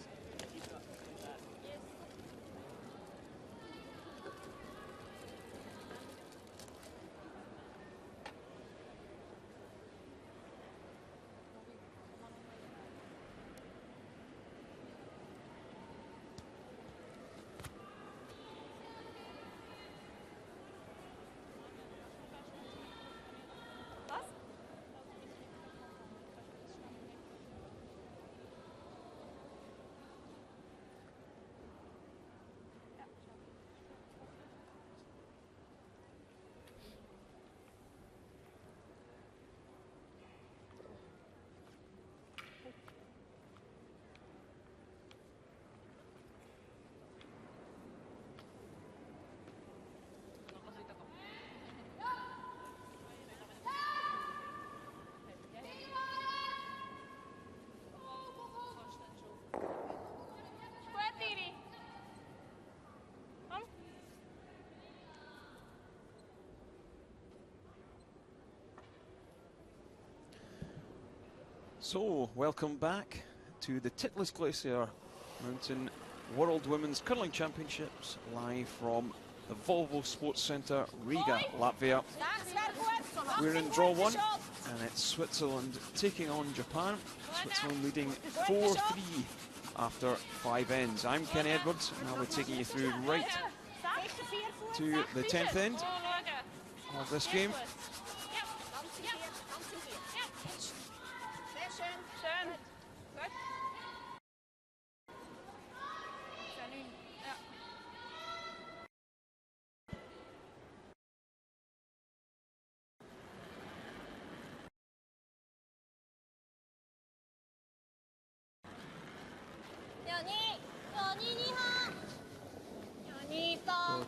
So, welcome back to the Titlis Glacier Mountain World Women's Curling Championships, live from the Volvo Sports Centre, Riga, Latvia. We're in draw 1, and it's Switzerland taking on Japan. Switzerland leading 4-3 after 5 ends. I'm Kenny Edwards, and I'll be taking you through right to the 10th end of this game.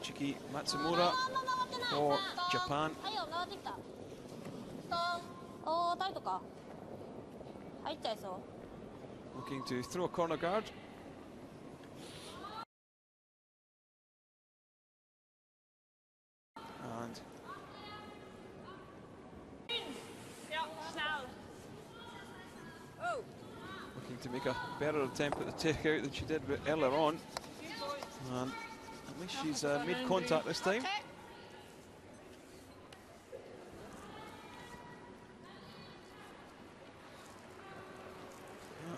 Chiki Matsumura for Japan. Looking to throw a corner guard. And looking to make a better attempt at the takeout than she did earlier on. And at least she's made contact this time.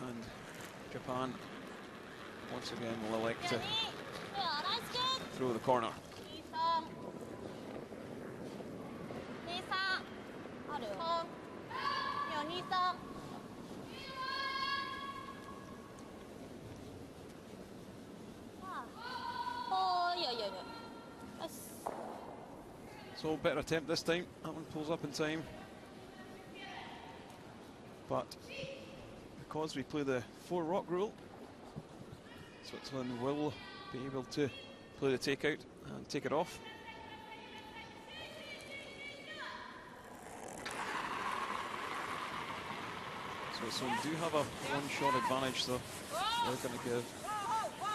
And Japan once again will elect to throw the corner. So better attempt this time. That one pulls up in time. But because we play the 4 rock rule, Switzerland will be able to play the takeout and take it off. Switzerland do have a one-shot advantage, so they're going to give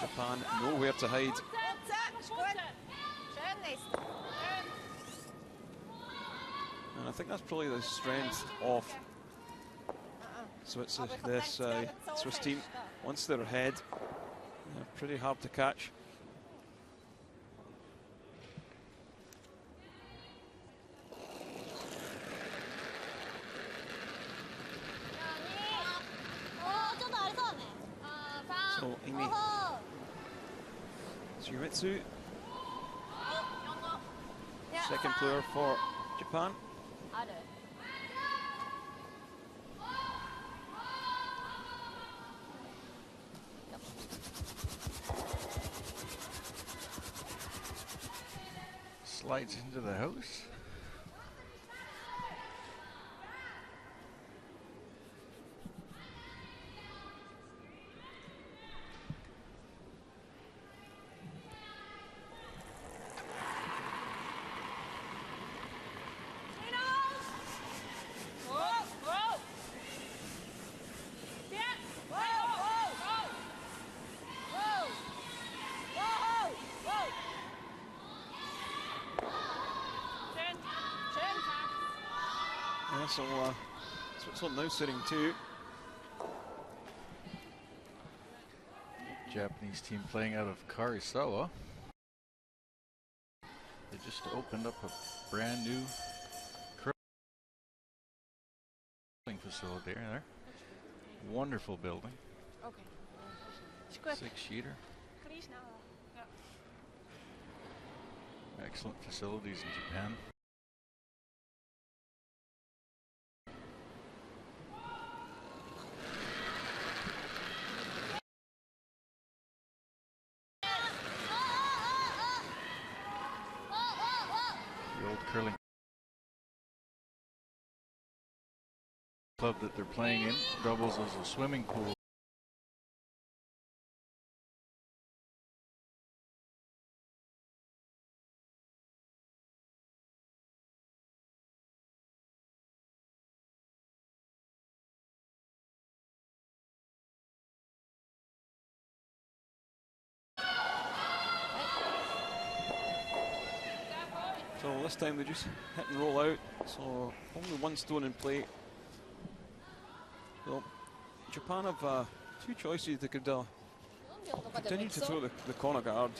Japan nowhere to hide. And I think that's probably the strength of this Swiss team. Once they're ahead, they're pretty hard to catch. So Amy Tsuyomitsu, second player for Japan. Slides into the house. So Switzerland now sitting 2. Japanese team playing out of Karisawa. They just opened up a brand new curling facility there. Wonderful building. 6-sheeter. Excellent facilities in Japan. Curling club that they're playing in doubles as a swimming pool. So this time they just hit and roll out, so only 1 stone in play. So Japan have 2 choices. They could continue to throw the corner guard,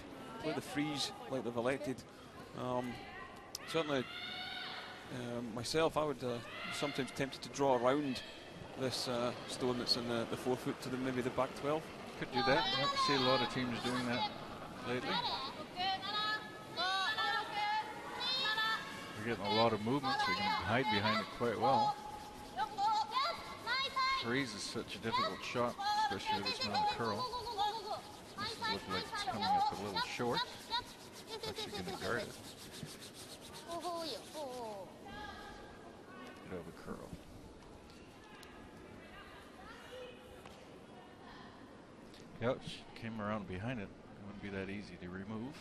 play the freeze like they've elected. Certainly myself, I would sometimes tempted to draw around this stone that's in the 4 foot to maybe the back 12. Could do that. Yep, see a lot of teams doing that lately. We're getting a lot of movement, so you can hide behind it quite well. Freeze is such a difficult shot, especially with this amount of curl. This looks like it's coming up a little short. It's actually going to guard it. Bit of a curl. Yep, she came around behind it. It wouldn't be that easy to remove.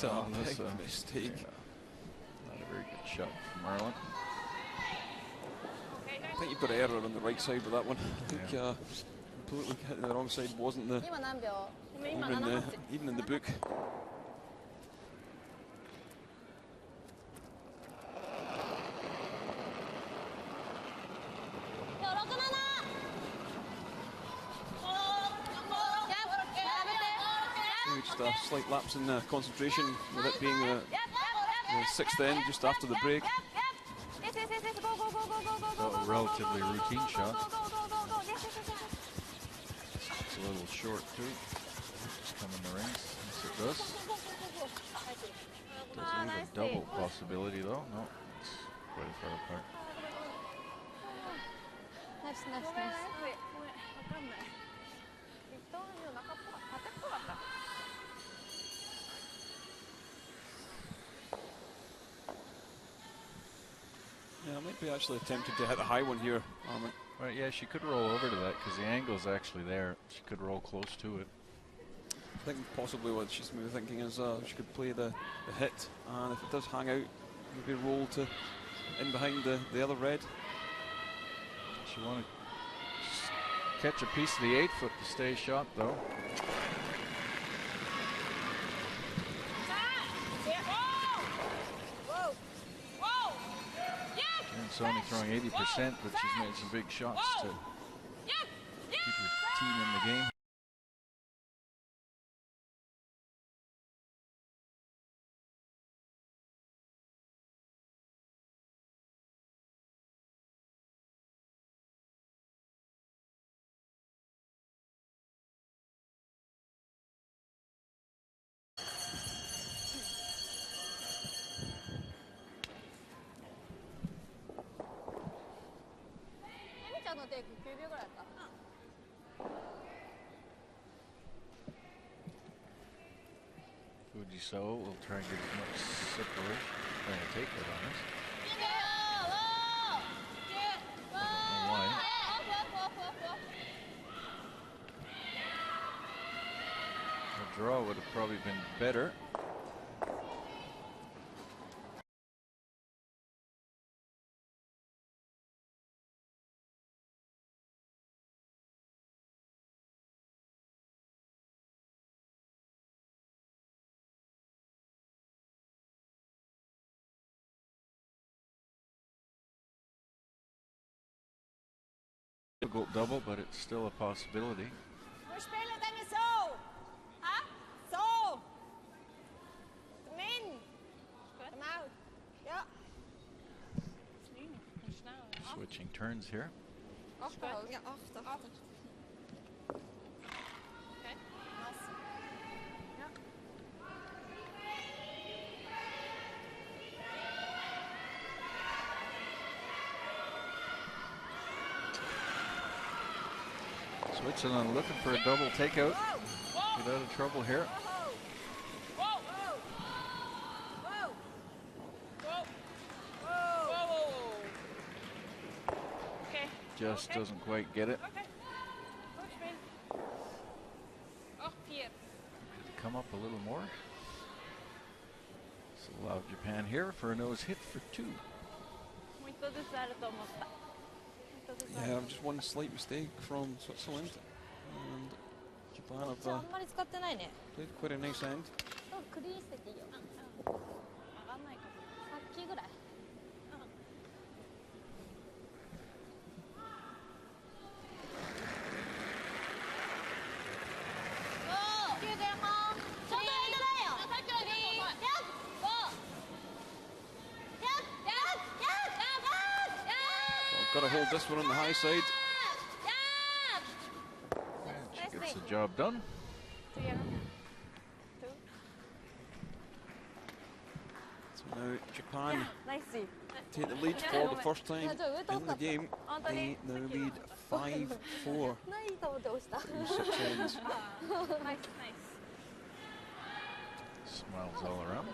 What a big mistake. Yeah, not a very good shot from Marlon. I think you've got an error on the right side with that one. I think completely hitting the wrong side wasn't the even in the book. Just a slight lapse in concentration with it being the sixth end just after the break. So a relatively routine shot. It's a little short too. Just come in the rings. Yes, it does. Does leave a double possibility though. No, it's quite far apart. Yeah, I might be actually tempted to hit the high one here, Armin. Right, yeah, she could roll over to that because the angle's actually there. She could roll close to it. I think possibly what she's maybe thinking is she could play the hit, and if it does hang out, maybe roll to in behind the other red. She want to catch a piece of the 8-foot to stay shot though. It's only throwing 80%, but she's made some big shots to keep her team in the game. So we'll try and get as much separation. Trying to take it on us. I don't know why. A draw would have probably been better. Difficult double, but it's still a possibility. Switching turns here. Switching on, looking for a double takeout. Get out of trouble here. Just doesn't quite get it. Come up a little more. This allowed Japan here for a nose hit for 2. Yeah, just one slight mistake from Switzerland, and Japan have played quite a nice end. Got to hold this one on the high side. She gets the job done. So now Japan take the lead for the first time in the game. They now lead 5-4 through 6 ends. Smiles all around.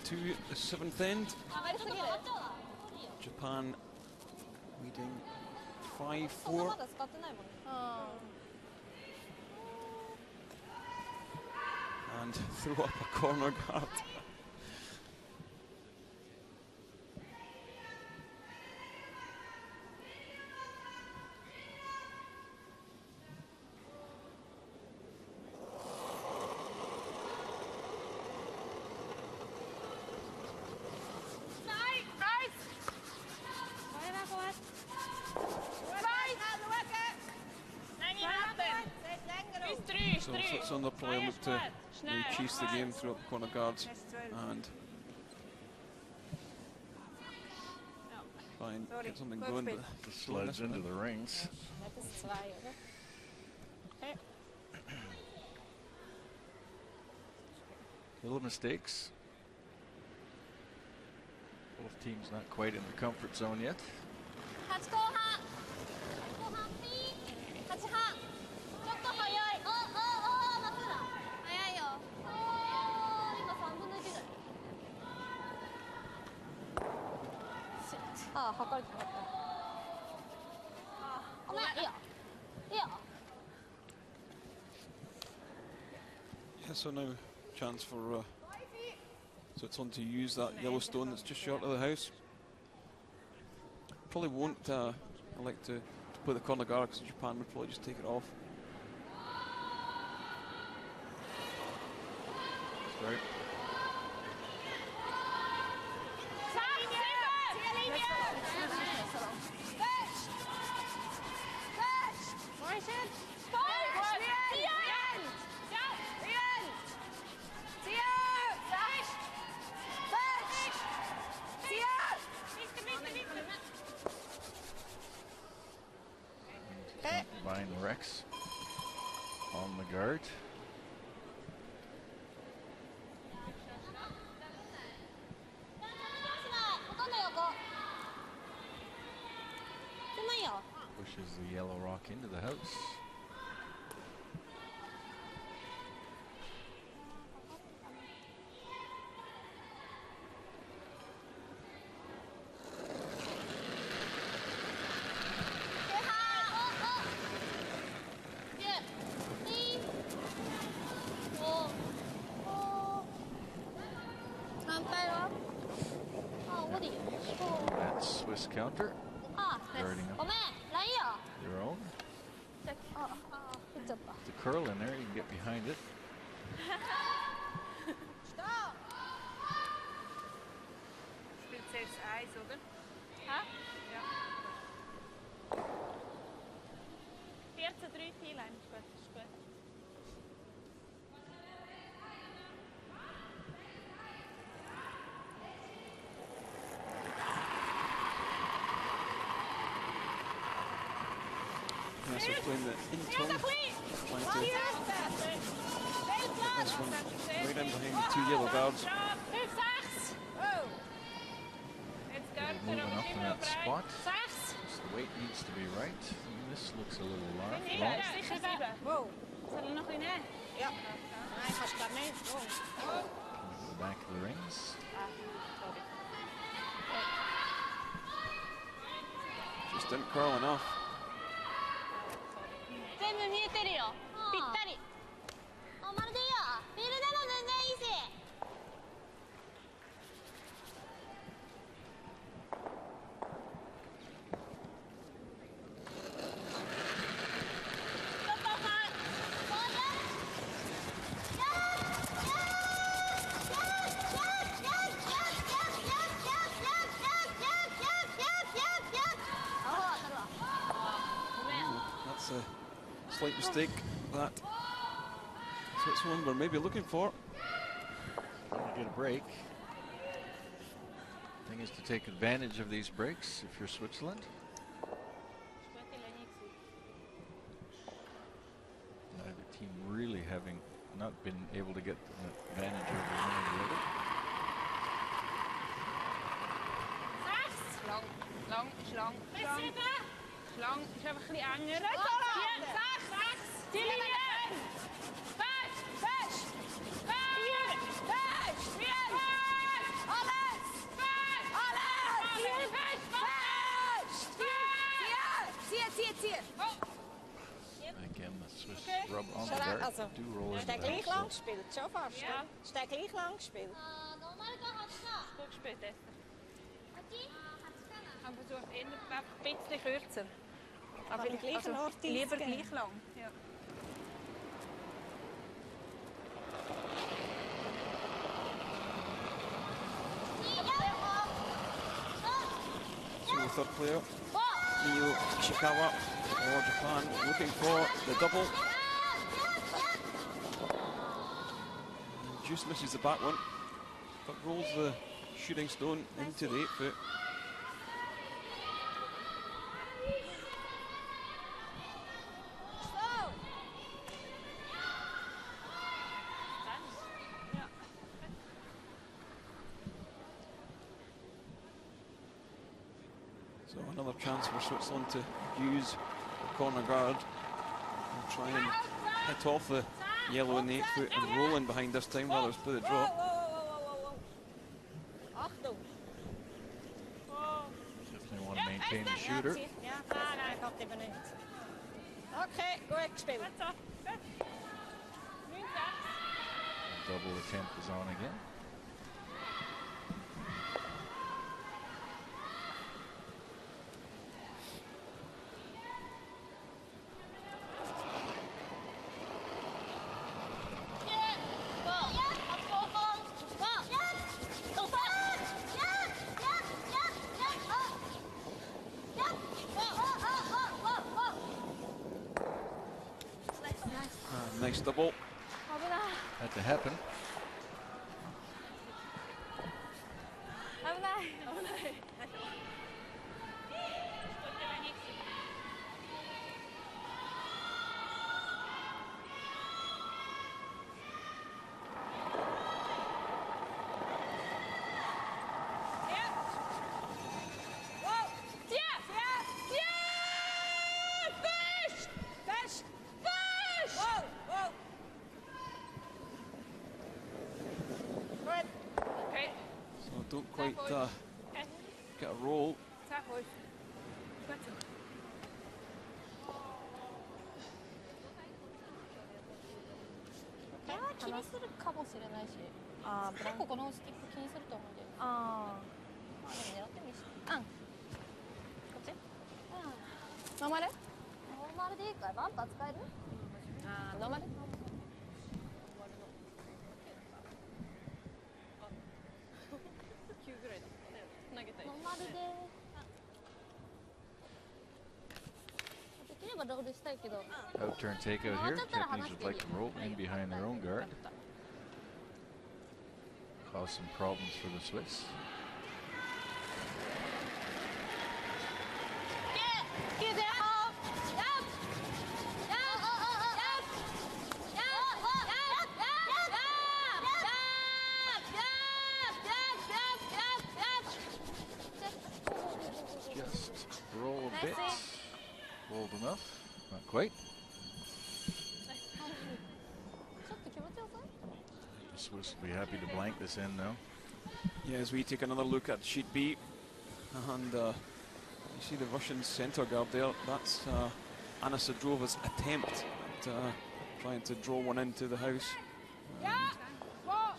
to the 7th end. Japan leading 5-4. And throw up a corner guard. So Switzerland are probably look to really chase the game through up the corner guards and try and get something going. But the slides into the rings. Little mistakes. Both teams not quite in the comfort zone yet. Yeah, so now chance for Switzerland to use that yellow stone that's just short of the house. Probably won't elect to play the corner guard because Japan would probably just take it off. That's right. Rex on the guard. Pushes the yellow rock into the house. Swiss counter. Guarding up your own. The curl in there, you can get behind it. Spielt selbst Eis, oder? Hä? Ja. 14-3 T-Line, ist gut, ist gut. So playing the in-tone, trying to get this one right in behind the two yellow guards. Moving up in that spot. So the weight needs to be right. And this looks a little long. Wow. Zal er nog in, hè? Ja. Hij gaat daarmee. Wow. The back of the rings. Just didn't curl enough. 全部見えてるよ。ぴったり。あ、まるでいいよ。フィールドも全然いいし。ちょっと遅い。That's a slight mistake that Switzerland were maybe looking for. Get a break. Thing is to take advantage of these breaks if you're Switzerland. Neither team really having not been able to get an advantage over one or the other. Lang, lang, lang, lang. Lang is even een beetje enger. Die linie! Vijf! 4! 5! 4! Again, the Swiss rub on the dart, do roll into Sta the gleich house, lang so gespielt, schon fast. Ja. Sta gleich lang gespielt. ノーマルか8か Gut gespielt, Esther. 8? 8かな Aber versucht eher ein bisschen kürzer. Aber vielleicht- gleich noch die lieber Gehen. gleich lang. Ja. So the third player, Mio Ishikawa for Japan, looking for the double. And just misses the back one, but rolls the shooting stone into the 8 foot. So another chance for Switzerland to use the corner guard and try and hit off the yellow in the 8 foot and roll in behind this time rather than play the draw. Achtung. definitely want to maintain the shooter. Ja, nein, gaat even niet. Oké, goed gespeeld. Double attempt is on again. Nice double. Had to happen. So don't quite get a roll. これは気にするかもしれないし結構このスティック気にすると思うんでまあでも狙ってもいいしこっちノーマルノーマルでいいかいバンパー使えるノーマルノーマルでできればロールしたいけど Out-turn takeout here. Japanese would like to roll in behind their own guard. Cause some problems for the Swiss. Just roll a bit. Rolled enough. Not quite. ちょっと気持ちよさい The Swiss will be happy to blank this end now. Yeah, as we take another look at sheet B, and you see the Russian centre guard there. That's Anna Sadrova's attempt at trying to draw one into the house.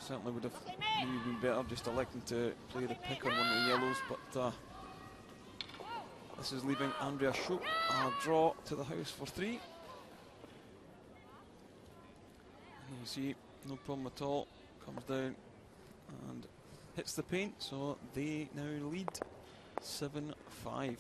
Certainly would have maybe been better just electing to play the pick on one of the yellows, but this is leaving Andrea Schultz a draw to the house for 3. And you see, no problem at all. Comes down and hits the paint, so they now lead 7-5.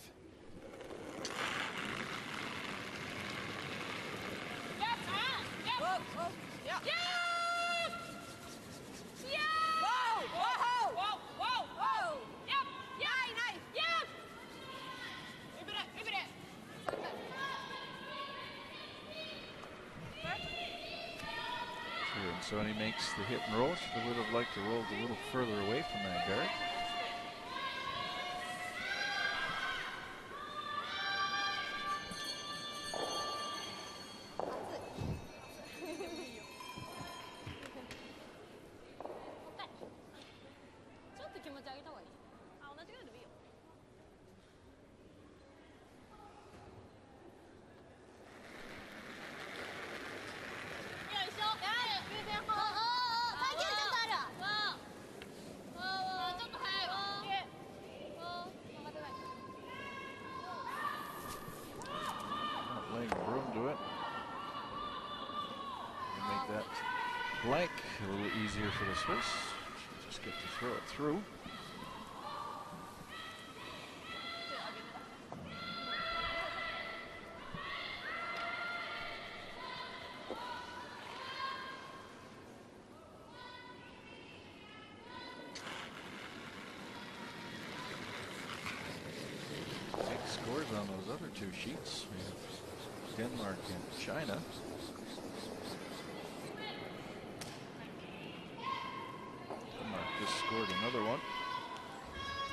So when he makes the hit and roll, she would have liked to roll a little further away from that guard. blank, a little easier for the Swiss. Just get to throw it through. Big scores on those other two sheets. We have Denmark and China. Just scored another one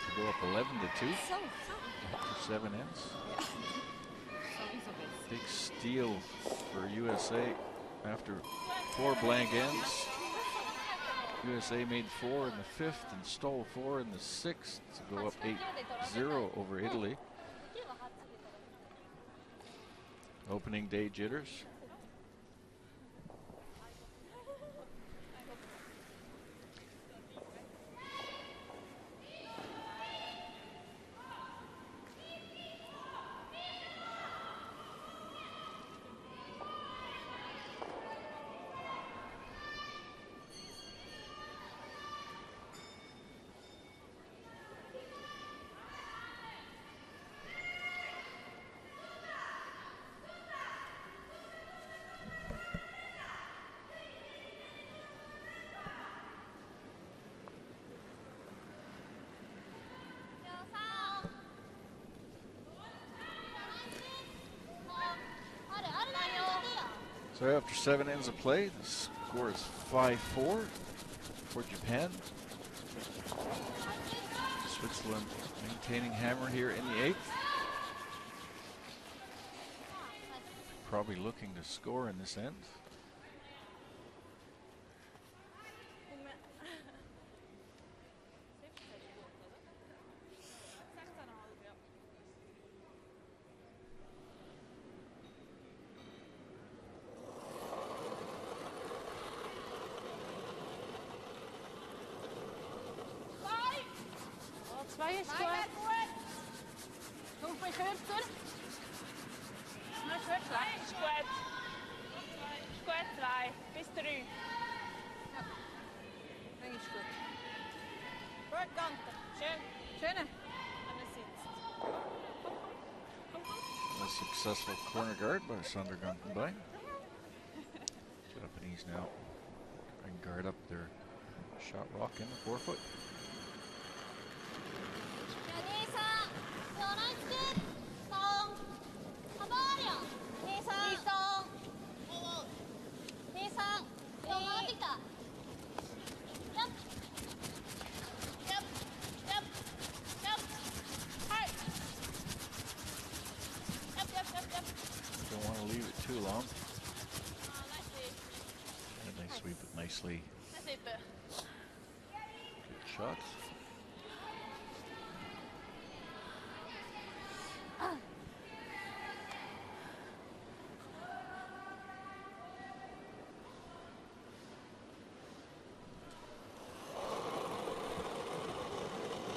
to go up 11-2 after 7 ends. Big steal for USA after 4 blank ends. USA made 4 in the 5th and stole 4 in the 6th to go up 8-0 over Italy. Opening day jitters. So after 7 ends of play, the score is 5-4 for Japan. Switzerland maintaining hammer here in the 8th. Probably looking to score in this end. A successful corner guard by Sander Gantenbein. Japanese now and guard up their shot rock in the forefoot. Don't want to leave it too long. And they sweep it nicely. Good shot.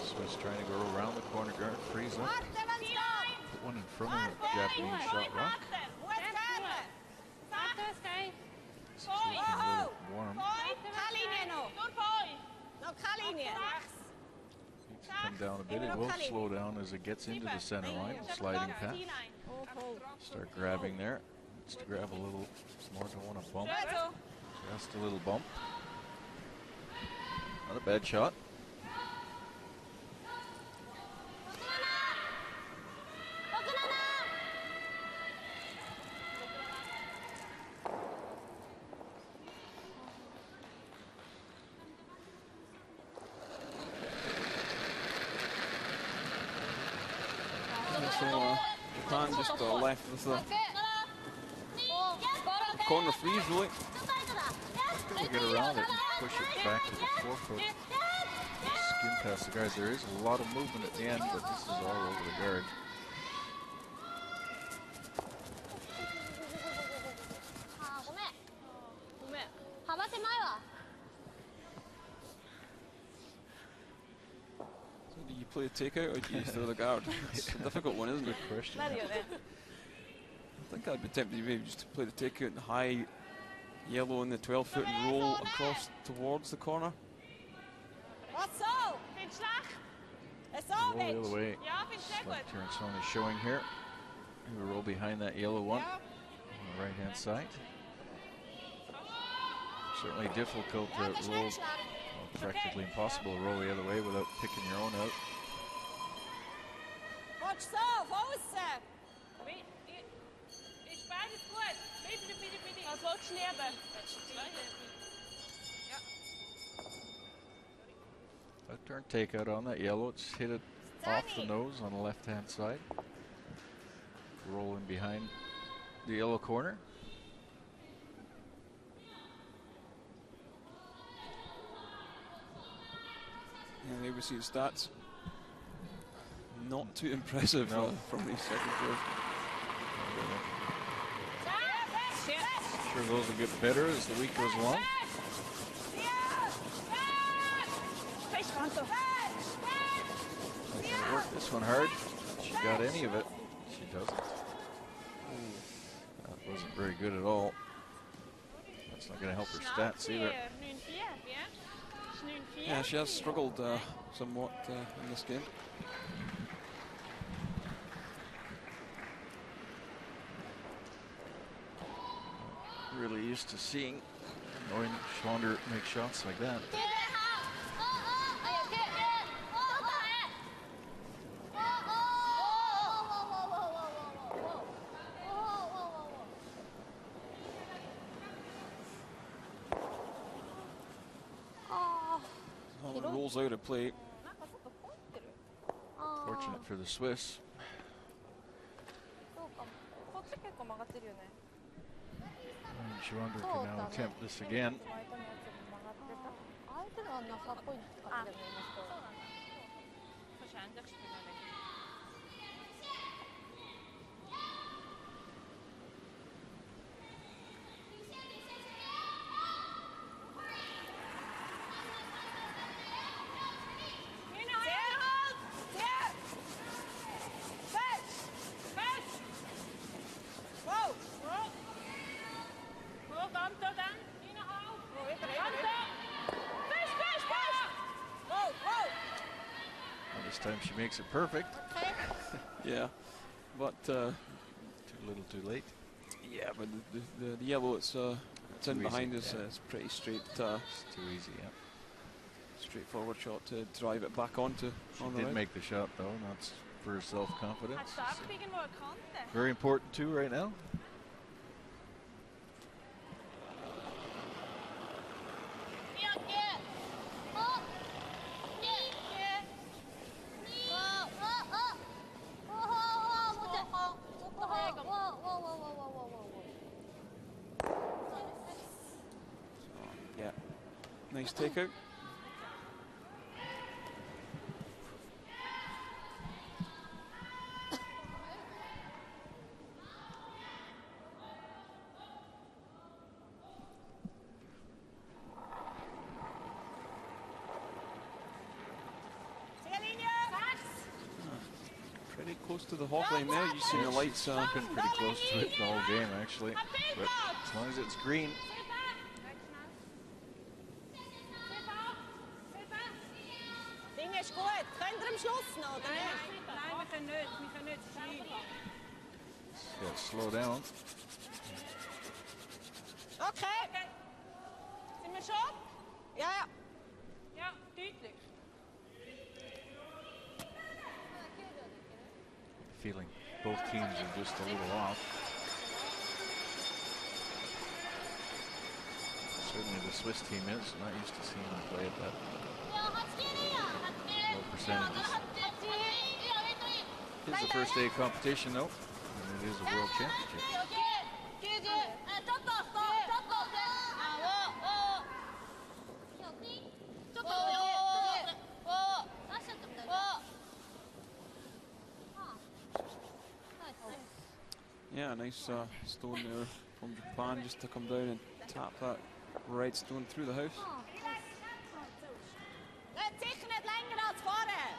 Swiss trying to go around the corner guard, freeze up. Put one in front of the Japanese shot rock. It's looking a little warm. Needs to come down a bit. It will slow down as it gets into the center line. Sliding path. Start grabbing there. Needs to grab a little more. Don't want to bump. Just a little bump. Not a bad shot. Japan just left with the corner freeze, really. We'll get around it and push it back to the forefoot. Skin past the guards. There is a lot of movement at the end, but this is all over the guard. So do you play a takeout or do you throw the guard? It's a difficult one, isn't it? Good question. I think I'd be tempted maybe just to play the takeout and high Yellow in the 12-foot and roll across towards the corner. What's so? It's all Roll the other way. Left turn zone is showing here. We roll behind that yellow one on the right-hand side. Certainly difficult to roll, well, practically impossible to roll the other way without picking your own out. Watch so, wo ist sie? Ich beides gut. Bitte, bitte, bitte. Was willst du lieber? Left turn takeout on that yellow. It's hit it off the nose on the left-hand side. Rolling behind the yellow corner. And there we see the stats. Not too impressive from these second players. Sure those will get better as the week goes along. She worked this one hard. She got any of it. She doesn't. That wasn't very good at all. That's not going to help her stats either. Yeah, she has struggled somewhat in this game. Really used to seeing Lauren Schwander make shots like that. Well, it rolls out of play. Fortunate for the Swiss. And Schwander can now attempt this again. This time she makes it perfect. Yeah, but Too little, too late. yeah, but the yellow it's in behind us. Yeah. It's pretty straight, It's too easy, yeah. straightforward shot to drive it back onto. She on the did right. make the shot though, and that's for her self-confidence. Very important too right now. Yeah, nice takeout. Pretty close to the hawk line there. You see the lights. Been pretty close to it the whole game actually, but as long as it's green. Ding ist gut. Könnt ihr am Schluss noch, oder nicht? Nein, wir können nicht. Wir können nicht. Yeah, slow down. Okay. Sind wir schon? Ja, ja. Ja, deutlich. Feeling both teams are just a little off. Certainly the Swiss team is not used to seeing them play at that low percentages. It's the first day of competition though, and it is a world championship. Yeah, nice stone there from Japan just to come down and tap that red stone through the house. Nicht sicher nicht länger als vorher.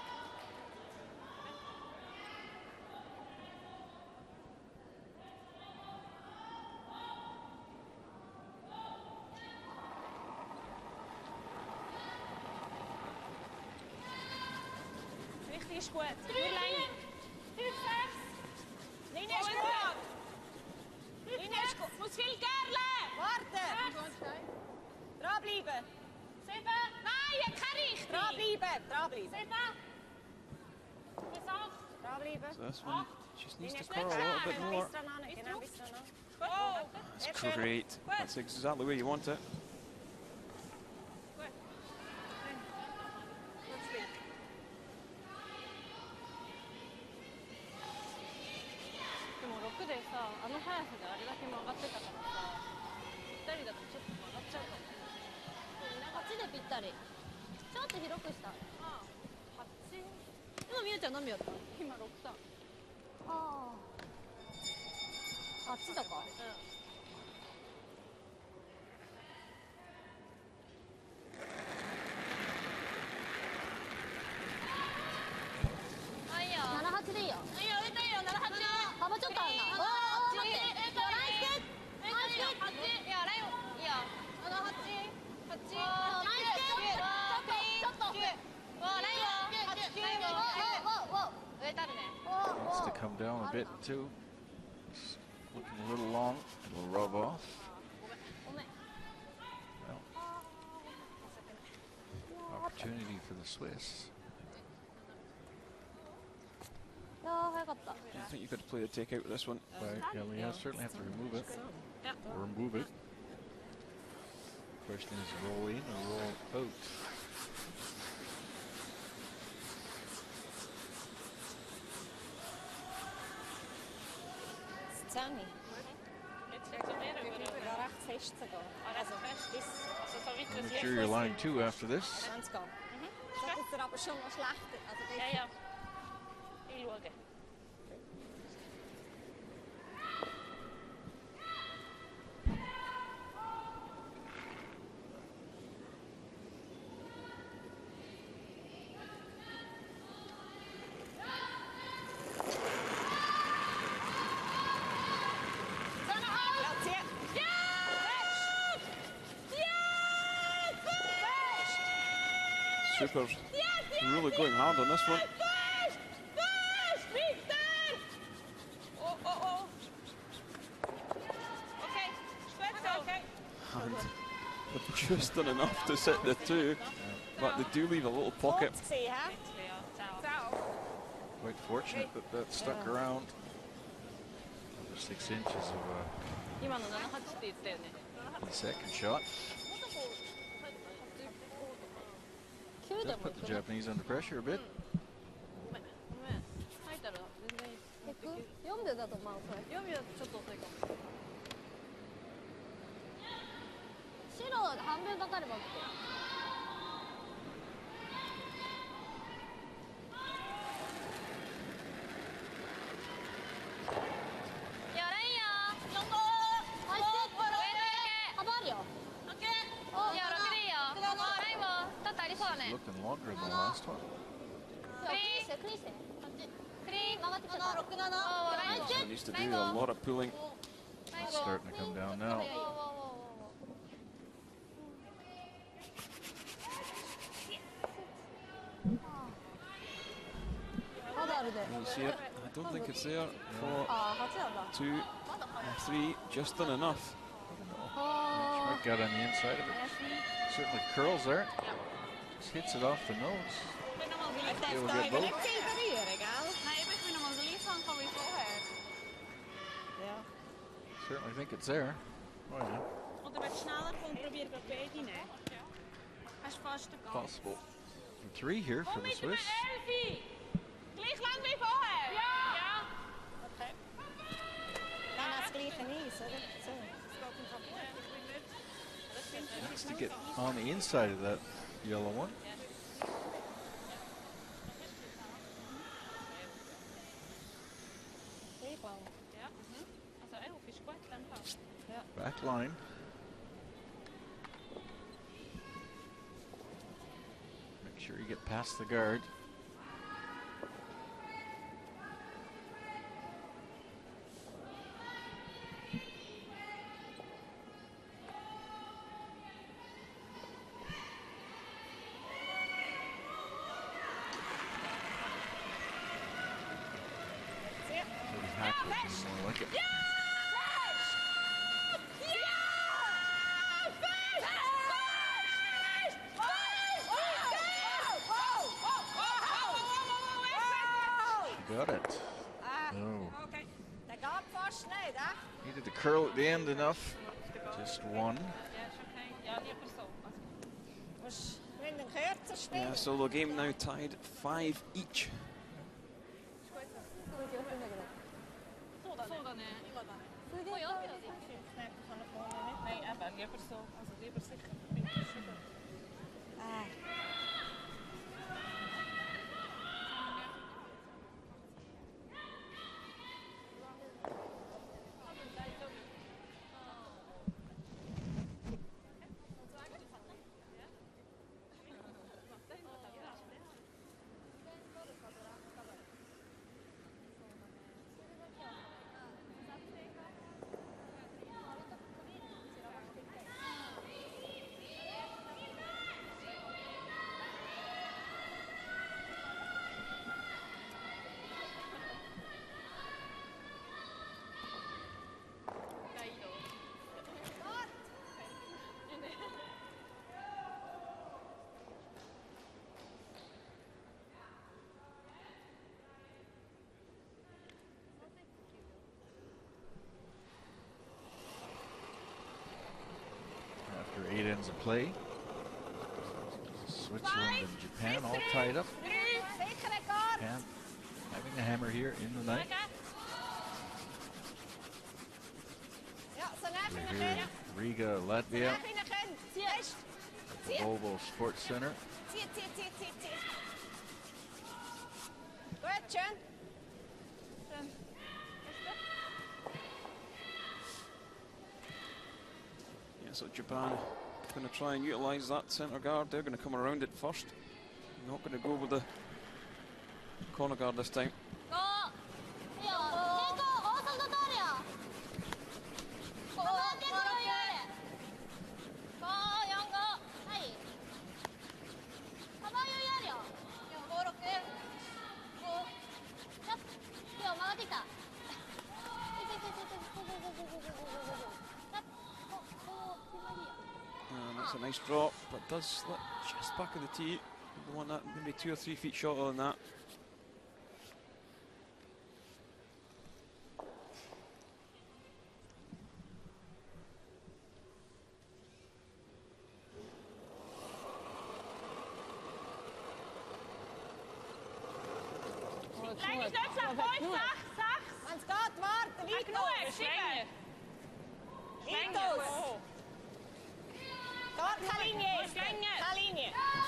ist gut. Nur Länge. Linie ist gut. Linie ist gut. Muss viel Gerle. Warte. Dranbleiben. 7. Nein, keine Richtung. Dranbleiben. Dranbleiben. 7. Bis 8. Dranbleiben. So this one just needs Linie to ist curl gut. a little bit more. Bis dran an. Genau, bis dran an. That's great. That's exactly where you want it. Needs to come down a bit too. It's looking a little long. It'll rub off. Well, opportunity for the Swiss. I think you could play the takeout with this one. Right, yeah, we certainly have to remove it. Or remove it. Question is roll in or roll out. Sammy. Da recht fest zu gehen. Also bis... Make sure you're line 2 after this. Ganz gehen. Das ist aber schon noch schlechter. Also Ja. Ich schaue. Super. Really going hard on this one. And they've just done enough to sit the 2, but they do leave a little pocket. Quite fortunate that that stuck around. Another 6 inches of the second shot. Does put the Japanese under pressure a bit. 4秒だとまあこれ4秒ちょっと遅いかも白半分かかれば OK やらんやちょっと入って幅あるよ OK いや楽でいいよラインもだってありそうだね Looking longer than the last one. クリーンクリーンしてクリーン曲がってきちゃった So it needs to do a lot of pulling. It's starting to come down now. You see it? I don't think it's there for 2 or 3, just done enough. Might get on the inside of it. Certainly curls there. Just hits it off the nose. It will get both. Certainly think it's there. Oh, yeah. Possible. 3 here for the Swiss. Gleich lang wie vorher. Ja. Okay. Dann das gleiche Eis, oder? So. Needs to get on the inside of that yellow one. Back line. Make sure you get past the guard. More like it. She got it. Oh. Okay. Det går fast ned, da. Needed to curl at the end enough. Just one. Yeah, so the game now tied 5 each. 8 ends of play. Switzerland and Japan all tied up. Japan having a hammer here in the night. We're here in Riga, Latvia, at the Volvo Sports Center. Yeah, so Japan going to try and utilise that centre guard. They're going to come around it first. Not going to go with the corner guard this time. That's a nice drop, but does slip just back of the tee. You want that maybe 2 or 3 feet shorter than that.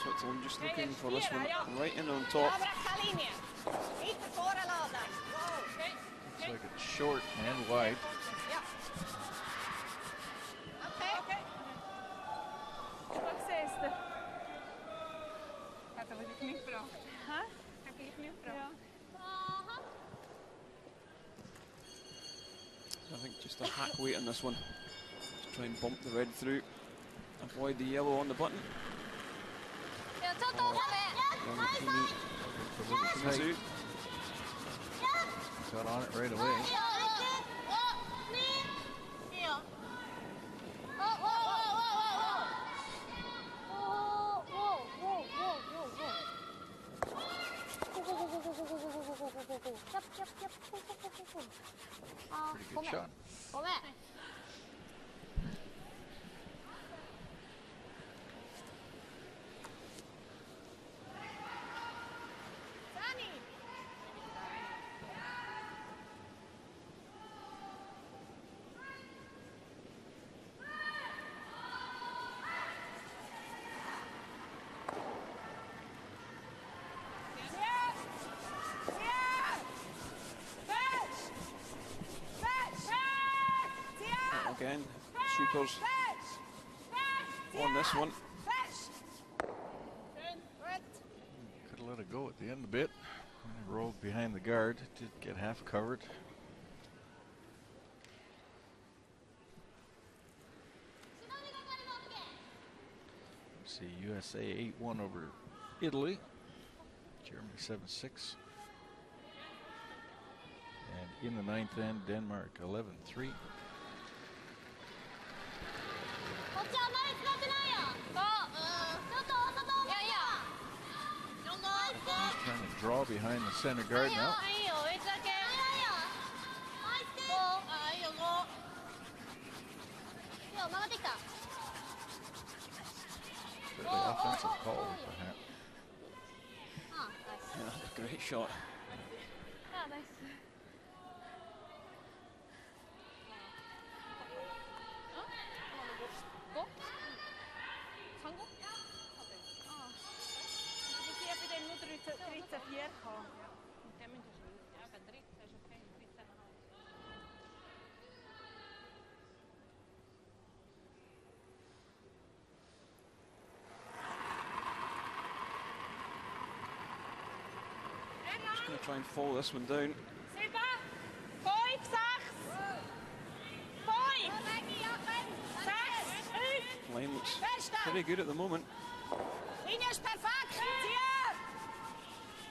Switzerland just looking for this one right in on top. Looks like it's short and wide. I think just a hack weight on this one. Just try and bump the red through. Avoid the yellow on the button. Got on it right away. Pretty good shot. Again, Supers on this one. Could have let it go at the end a bit. Rolled behind the guard. Did get half covered. Let's see, USA 8-1 over Italy. Germany 7-6. And in the 9th end. Denmark 11-3. He's trying to draw behind the center guard now. Bit of an offensive call, perhaps. Yeah, great shot. Just going to try and follow this one down. 5, 6, 5. Line looks pretty good at the moment. Linie ist perfekt. Zieh.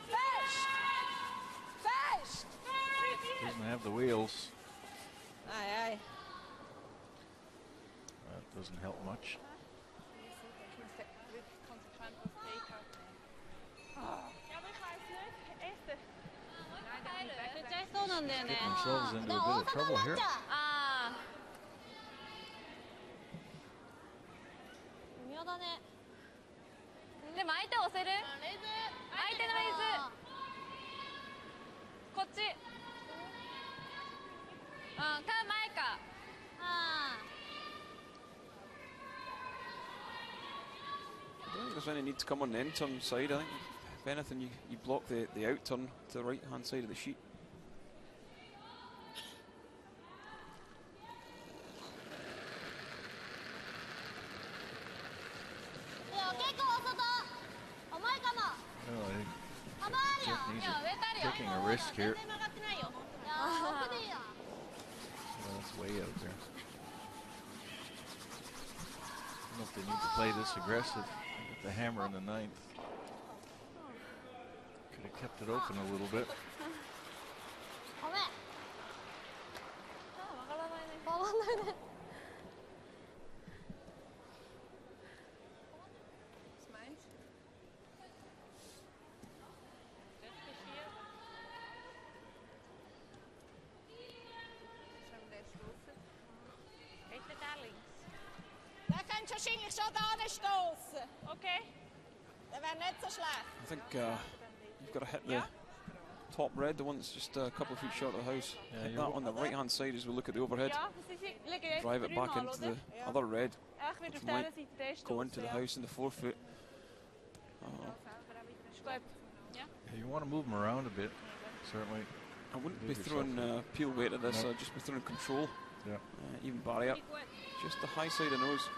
Fest. Fest. Doesn't have the wheels. Aye, aye. That doesn't help much. Get themselves into a bit of trouble here. I don't think there's any need to come on the end turn side. I think if anything, you block the out turn to the right hand side of the sheet. Well, I think Japanese are taking a risk here. Well, that's way out there. I don't know if they need to play this aggressive with the hammer in the 9th. Could have kept it open a little bit. Da kannst du wahrscheinlich schon da stoßen. Okay. Der wäre nicht so schlecht. I think you've got to hit the top red, the one that's just a couple of feet short of the house. Yeah, Hit you're that on the right hand side as we look at the overhead. Drive it back into the other red. It might go into the house in the forefoot. Yeah, you want to move them around a bit, certainly. I wouldn't be throwing peel weight at this, No. I'd just be throwing control. Yeah. Even barrier. Just the high side of nose.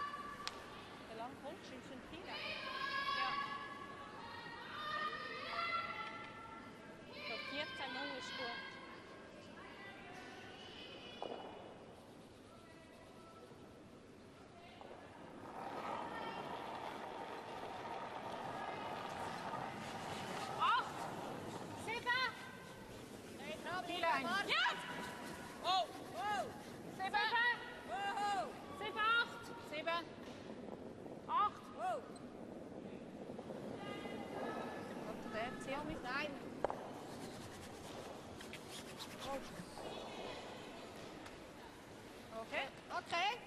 Okay.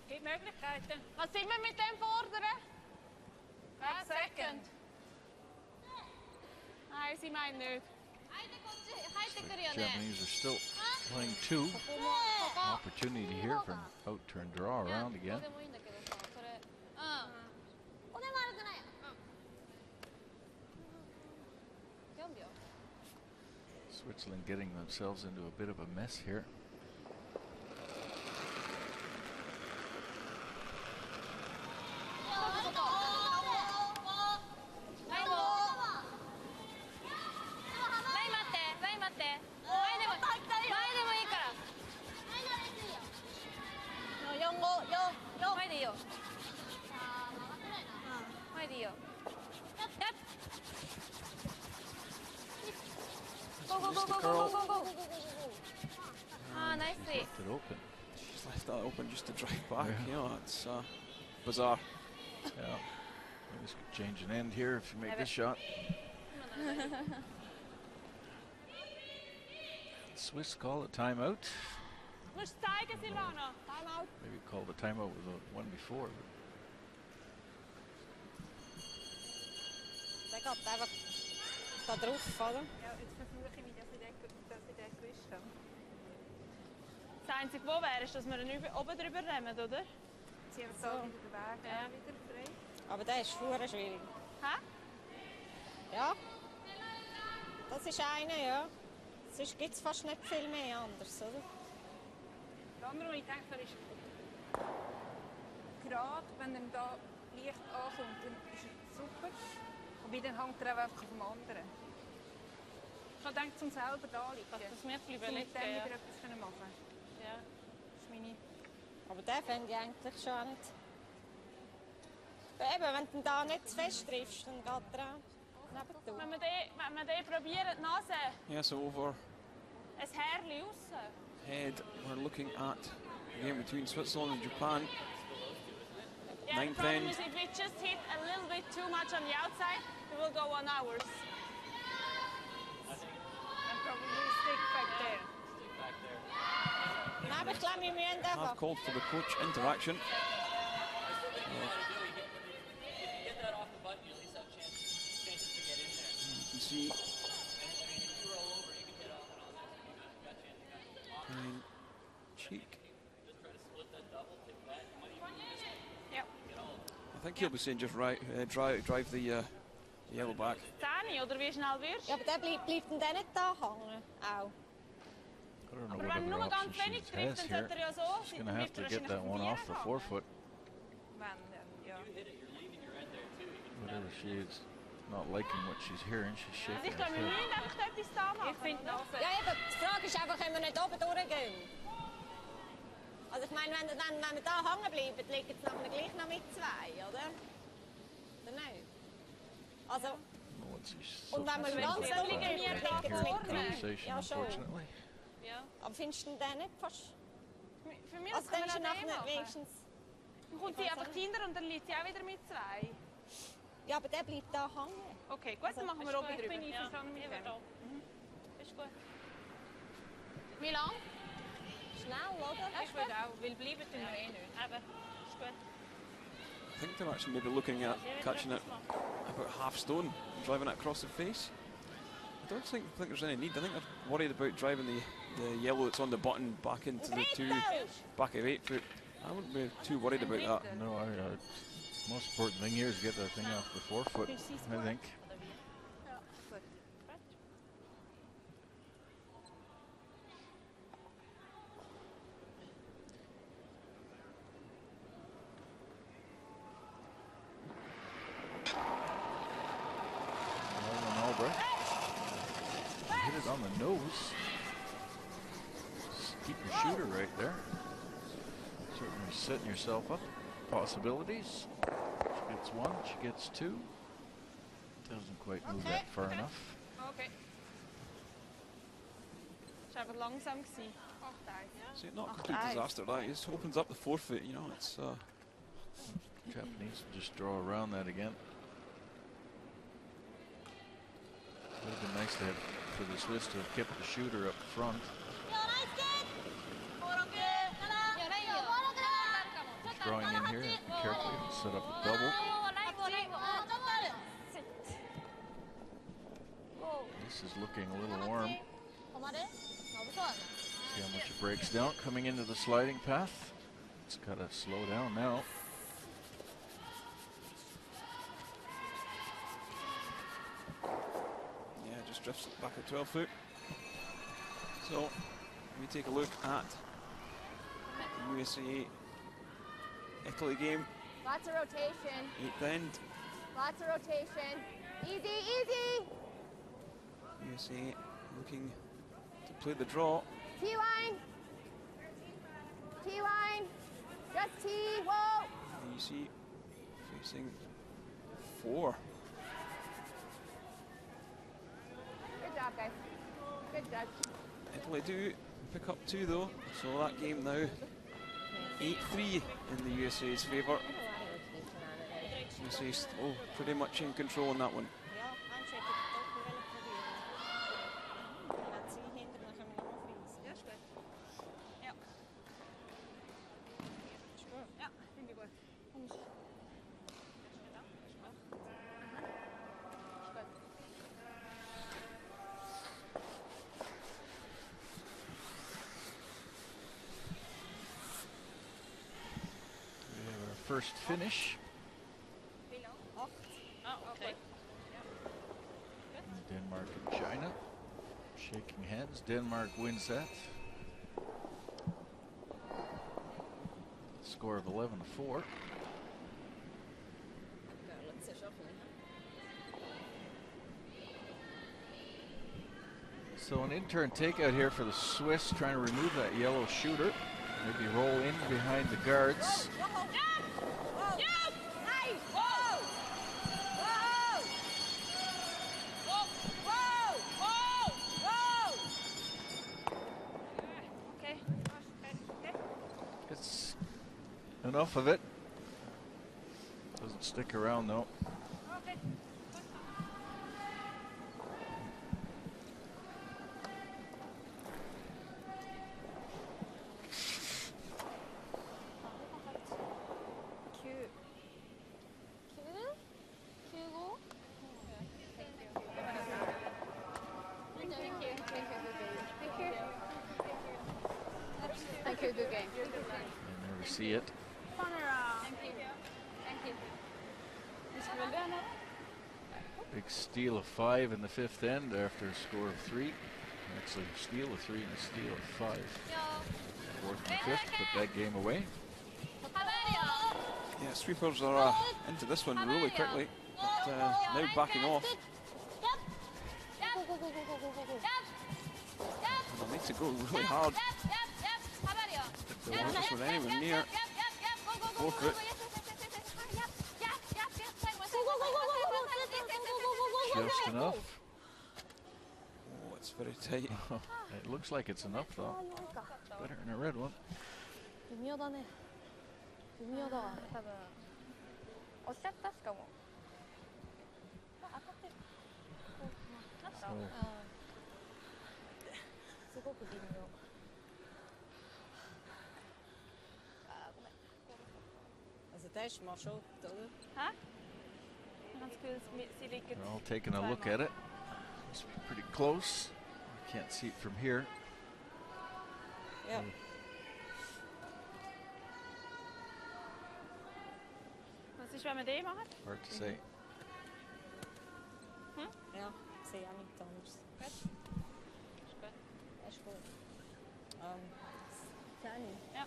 Gibt Möglichkeiten. Was sind wir mit dem fordern? Second. Nein, sie meinen nicht. Japanese are still playing 2. Opportunity here for an out-turn draw around again. Switzerland getting themselves into a bit of a mess here. go, Just go, the go, curl. go, go, go, go, go, go. Ah, nice. She's left it open. She's left that open just to drive back. Yeah. You know, it's bizarre. Yeah. This could change an end here if you make this shot. Swiss call a timeout. Musst zeigen, Silvana. Time out. Maybe called a timeout with the one before. Der geht einfach da drauf, oder? Ja, jetzt versuche ich mich, dass ich den gewusst habe. Das Einzige, wo wäre, ist, dass wir ihn oben drüber nehmen, oder? Sie haben so wieder den Weg Ja. wieder frei. Aber der ist verdammt schwierig. Hä? Ja. Das ist einer, ja. Sonst gibt es fast nicht viel mehr anders, oder? Das andere, was ich denke, er ist gerade, wenn er da leicht ankommt, dann ist er super. Wobei dann hängt er auch einfach auf dem anderen. Ich habe gedacht, zum selber da liegen. Das mir Mit dem liegen, wieder ja. etwas machen können. Ja, das ist meine... Aber den fände ich eigentlich schon auch nicht... Eben, wenn du ihn da nicht zu fest triffst, dann geht er auch nebendurch. Wenn wir den probieren, die Nase, Yeah, so over ein Härchen raus. head, we're looking at the game between Switzerland and Japan. Yeah, the Ninth problem end. is if we just hit a little bit too much on the outside, we will go on ours. And probably stick back there. Nein, aber ich glaube, wir müssen Half einfach... called for the coach interaction. You can see behind cheek. Yep. I think he'll be saying just drive the yellow back. 10 oder wie schnell wirst du? Ja, aber der bleibt denn der nicht da hängen? Auch. I don't know Aber what wenn er nur other ganz option wenig she trifft, has dann here. sollte er ja so She's sein. going to Dann have bleibt to er get that wahrscheinlich one auf off dem the Vier forefoot. Wenn, ja. Whatever she is not liking what she's hearing, she's hängen. Also shaking ich glaube, her wir head. müssen einfach etwas da machen. Ich finde oder? Nase. Ja, eben, die Frage ist einfach, ob wir nicht oben durchgehen. Also ich meine, wenn wir da hängen bleiben, liegt es nachher gleich noch mit 2, oder? Oder nicht? Also, Well, let's see, she's so und wenn wir concerned langsam about liegen, that. wir I can't liegen hear the mit 3. conversation, Ja, schon. unfortunately. Ja. Aber findest du den nicht fast... Für mich Also kann dann ist er man auch nachher machen. wenigstens... Dann kommt sie einfach hinter und dann liegt sie auch wieder mit 2. Ja, aber der bleibt da hängen. Okay, gut, dann machen wir oben drüber. Bin ich einverstanden mit dem. Ist gut. Wie lang? Schnell, oder? Ja, ich würde auch, weil bleiben tun wir eh nicht. Eben, ist gut. I think they're actually maybe looking at catching it about half stone and driving it across the face. I don't think there's any need. I think they're worried about driving the yellow that's on the button back into the back of 8 foot. I wouldn't be too worried about that. No, most important thing here is get that thing off the forefoot, I think. Norman Albrecht. Hit it on the nose. Keep your shooter right there. Certainly setting yourself up. Possibilities. She gets 1, she gets 2. Doesn't quite move that far enough. Okay. Das war einfach langsam. See, not a complete disaster. That just opens up the forefoot. You know, it's. Japanese will just draw around that again. Would have been nice to have, for the Swiss to have kept the shooter up front. Just drawing in here carefully to set up a double. This is looking a little warm. See how much it breaks down coming into the sliding path. It's got to slow down now. Yeah, just drifts back at 12 foot. So, we take a look at the USA Italy game. Lots of rotation. 8th end. Lots of rotation. Easy, easy. USA looking to play the draw. T-line. T-line. Just T. Whoa. And you see facing 4. Good job, guys. Good Italy do pick up 2 though, so that game now 8-3 in the USA's favour. USA still pretty much in control in that one. Ja, Handshake heb ik toch wel proberen. Laat zien, hinder, dan gaan we nog afwezen. Ja, is goed. Ja. Is goed. Ja, vind ik goed. We have our first finish. Denmark and China shaking hands. Denmark wins that. Score of 11-4. So an in-turn takeout here for the Swiss, trying to remove that yellow shooter. Maybe roll in behind the guards. It's enough of it. Doesn't stick around though. Thank you, good game. You never see it. Big steal of 5 in the 5th end after a score of 3. Actually, steal of 3 and a steal of 5. 4th and 5th, put that game away. Yeah, sweepers are into this one really quickly, but now backing off. They'll need to go really hard. If they want this one anywhere near 4 foot. Just enough. Oh, it's very tight. It looks like it's enough though. Better than a red one. They're all taking a look at it. Must be pretty close. You can't see it from here. Ja. Hard to say. Ja, ik zie jou niet anders. Dat is goed. Ja.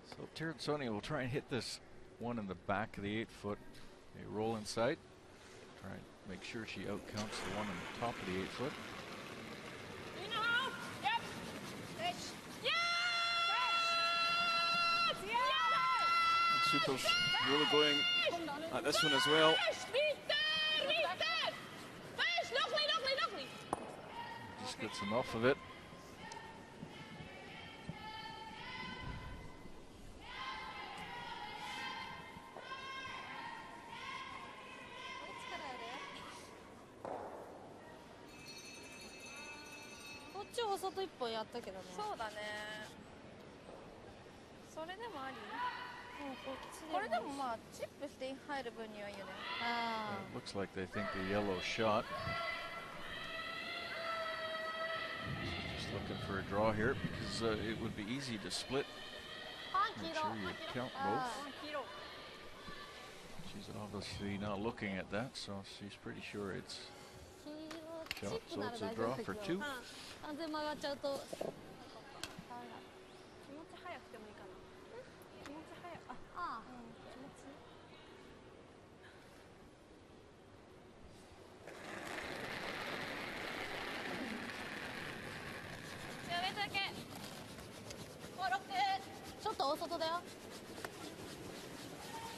So Tirazzoni will try and hit this one in the back of the 8-foot. They roll inside. Try and make sure she outcounts the one on the top of the 8-foot. Super's really going at this one as well. Just gets enough of it. Looks like they think the yellow shot. Just looking for a draw here because it would be easy to split. Make sure you count both. She's obviously not looking at that, so she's pretty sure it's shot, so it's a draw for 2. 完全曲がっちゃうとダメだ。気持ち早くてもいいかな。気持ち早く。あ、ああ、気持ち。やめとけ。ちょっと大外だよ。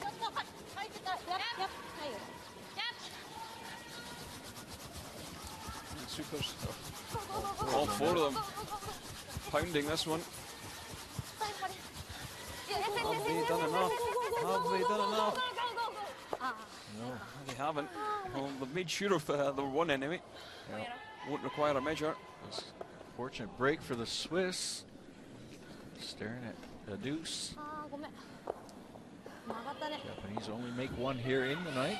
ちょっと入ってた。やっはいよ。Supers. All 4 of them pounding this one. Have they done enough? Have they done enough? No, they haven't. Well, they've made sure of the one anyway. Yeah. Won't require a measure. Fortunate break for the Swiss. Staring at a deuce. ああ、ごめん。曲がったね。 Japanese only make 1 here in the 9th.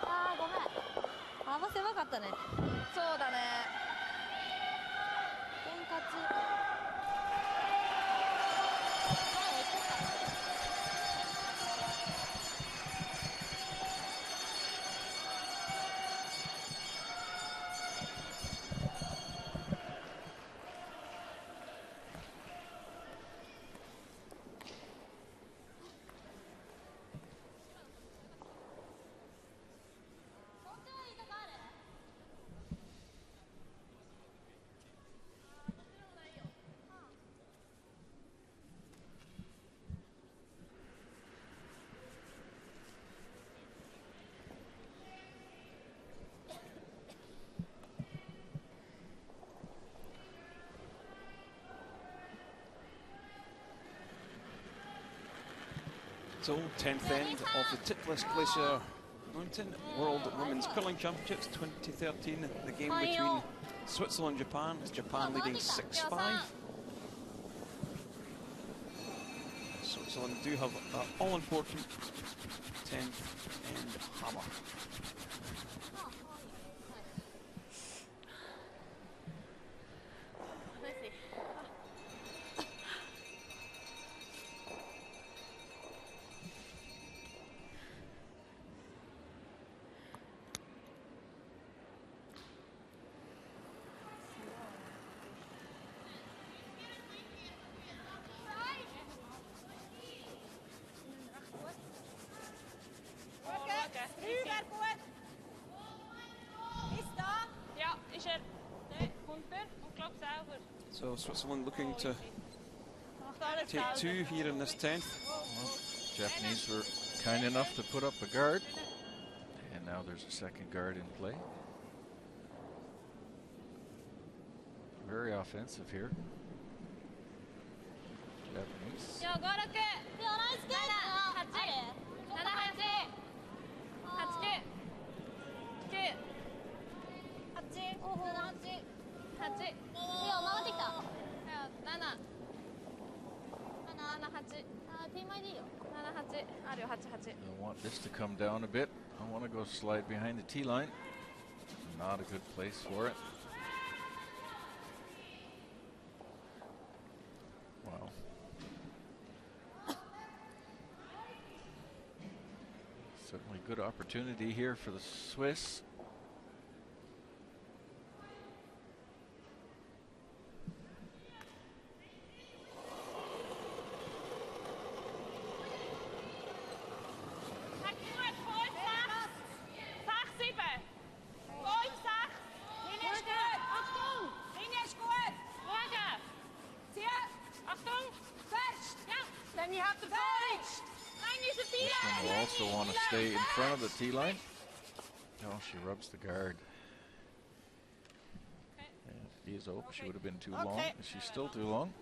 ああ、ごめん。幅狭かったね。そうだね。点勝ち。So 10th end of the Titlis Glacier Mountain World Women's Curling Championships 2013. The game between Switzerland and Japan. Is Japan leading 6-5? Switzerland do have an all-important 10th end hammer. So Switzerland looking to take 2 here in this 10th. Well, Japanese were kind enough to put up a guard, and now there's a second guard in play. Very offensive here. Japanese. ピンマイでいいよ。 78あるよ、88。 I want this to come down a bit. I want to go slide behind the T line. Not a good place for it. Wow. Certainly good opportunity here for the Swiss. Want to stay in front of the T line. Oh, she rubs the guard. And he is open. She would have been too long. Is she still too long?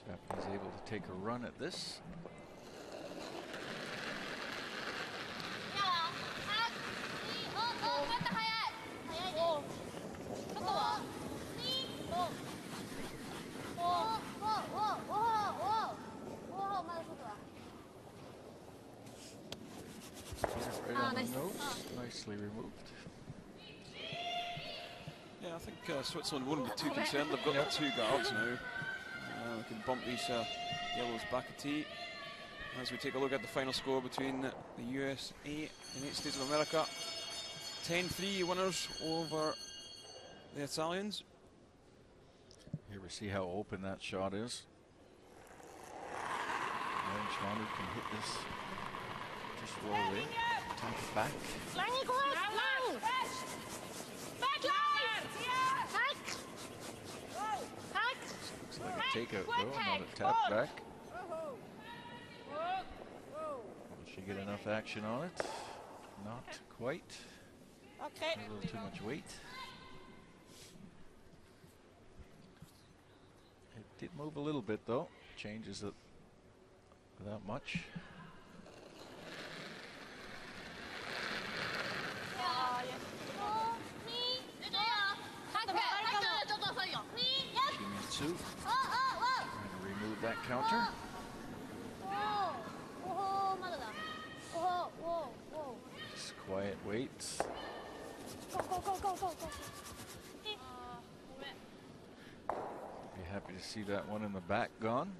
Japanese able to take a run at this. Right on the nose. Nicely removed. think Switzerland wouldn't be too concerned. They've got the 2 guards now. We can bump these yellows back a tee as we take a look at the final score between the USA and the United States of America. 10-3 winners over the Italians. Here we see how open that shot is. Schwander can hit this. Just roll in. Tap it back. Looks like a takeout though, not a tap back. Will she get enough action on it? Not quite. Okay. A little too much weight. It did move a little bit though. Changes it that much. Shimizu trying to remove that counter. Just quiet waits. Be happy to see that one in the back gone.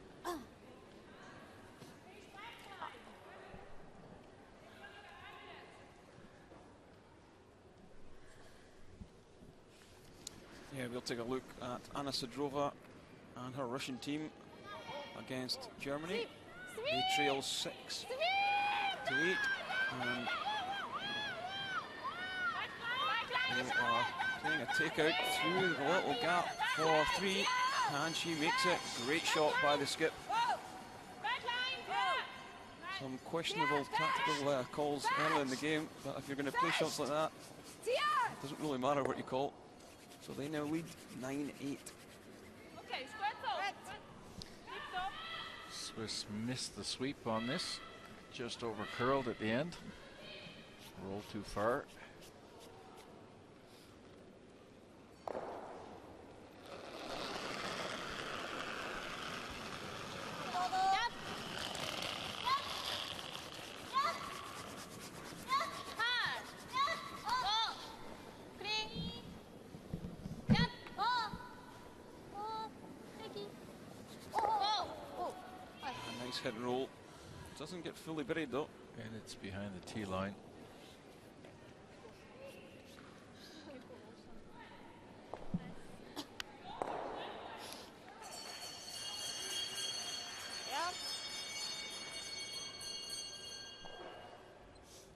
Yeah, we'll take a look at Anna Sidrova and her Russian team against Germany. They trail 6-8, and they are playing a takeout through the little gap for 3, and she makes it. Great shot by the skip. Some questionable tactical calls early in the game, but if you're going to play shots like that, it doesn't really matter what you call. So they now lead 9-8. Swiss missed the sweep on this. Just over curled at the end. Rolled too far. Hit and roll. Doesn't get fully buried though. And it's behind the tee line.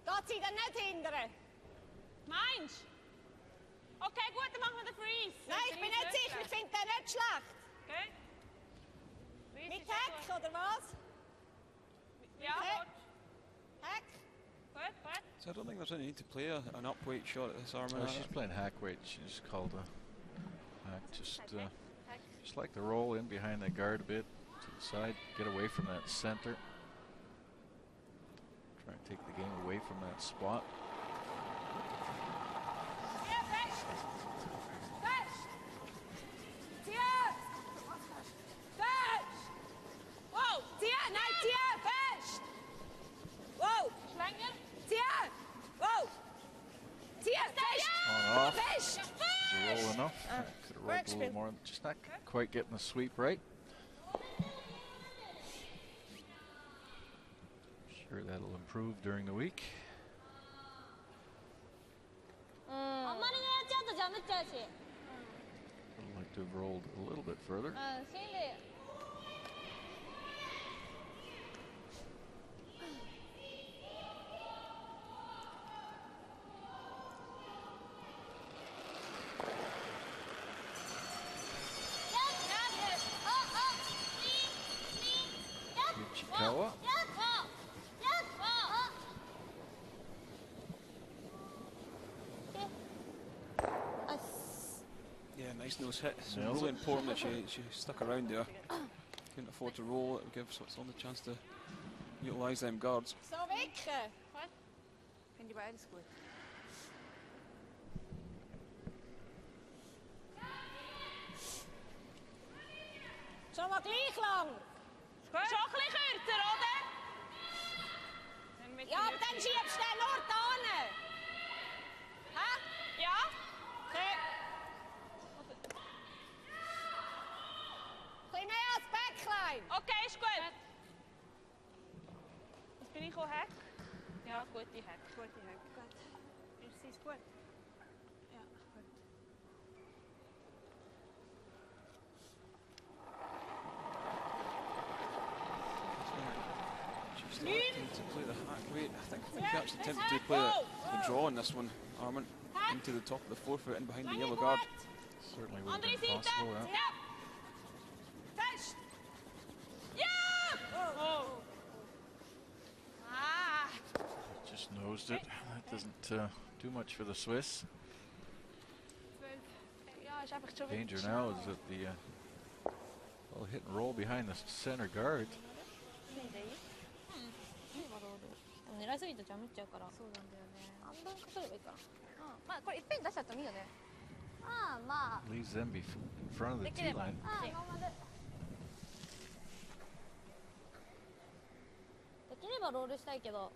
Geht sie dann nicht hindern? Meinst du? Okay, gut, dann machen wir den Freeze. Nein, ich bin nicht sicher, ich finde den nicht schlecht. Okay. Freeze Mit ist ja gut. Heck oder was? Ja, Heck. gut. Heck. Gut, gut. So I don't think there's any need to play an up-weight shot at this arm. Oh, she's playing hack weight. She's called a hack. Just like the roll in behind the guard a bit to the side. Get away from that center. Try and take the game away from that spot. On off. Is a roll enough? Could have rolled a little more. Just not quite getting the sweep right. Sure, that'll improve during the week. I'd like to have rolled a little bit further. Ichikawa. Yeah, nice nose hit. It's really important that she stuck around there. Couldn't afford to roll. It would give Switzerland a chance to utilise them guards. So weg. Finde ich beides gut. Schon mal gleich lang. Schon ein bisschen kürzer, oder? Ja, aber dann schiebst du den nur da hin. Hä? Ja? Okay. Goeie hek. Goeie hek. Goed. Precies goed. Ja, goed. She's starting to play the hack weight. I think we actually attempted to play the draw on this one, Armin, into the top of the forefoot and behind the yellow guard. Certainly would have been possible, yeah. First! Yeah! Oh. Ah! Just nosed it. That doesn't do much for the Swiss. Danger now is that the well, hit and roll behind the center guard. 狙いすぎてジャムっちゃうから。そうなんだよね。半分かければいいかな。まあこれいっぺん出しちゃってもいいよね。まあ。Leaves them in front of the T line. 今まで。できればロールしたいけど、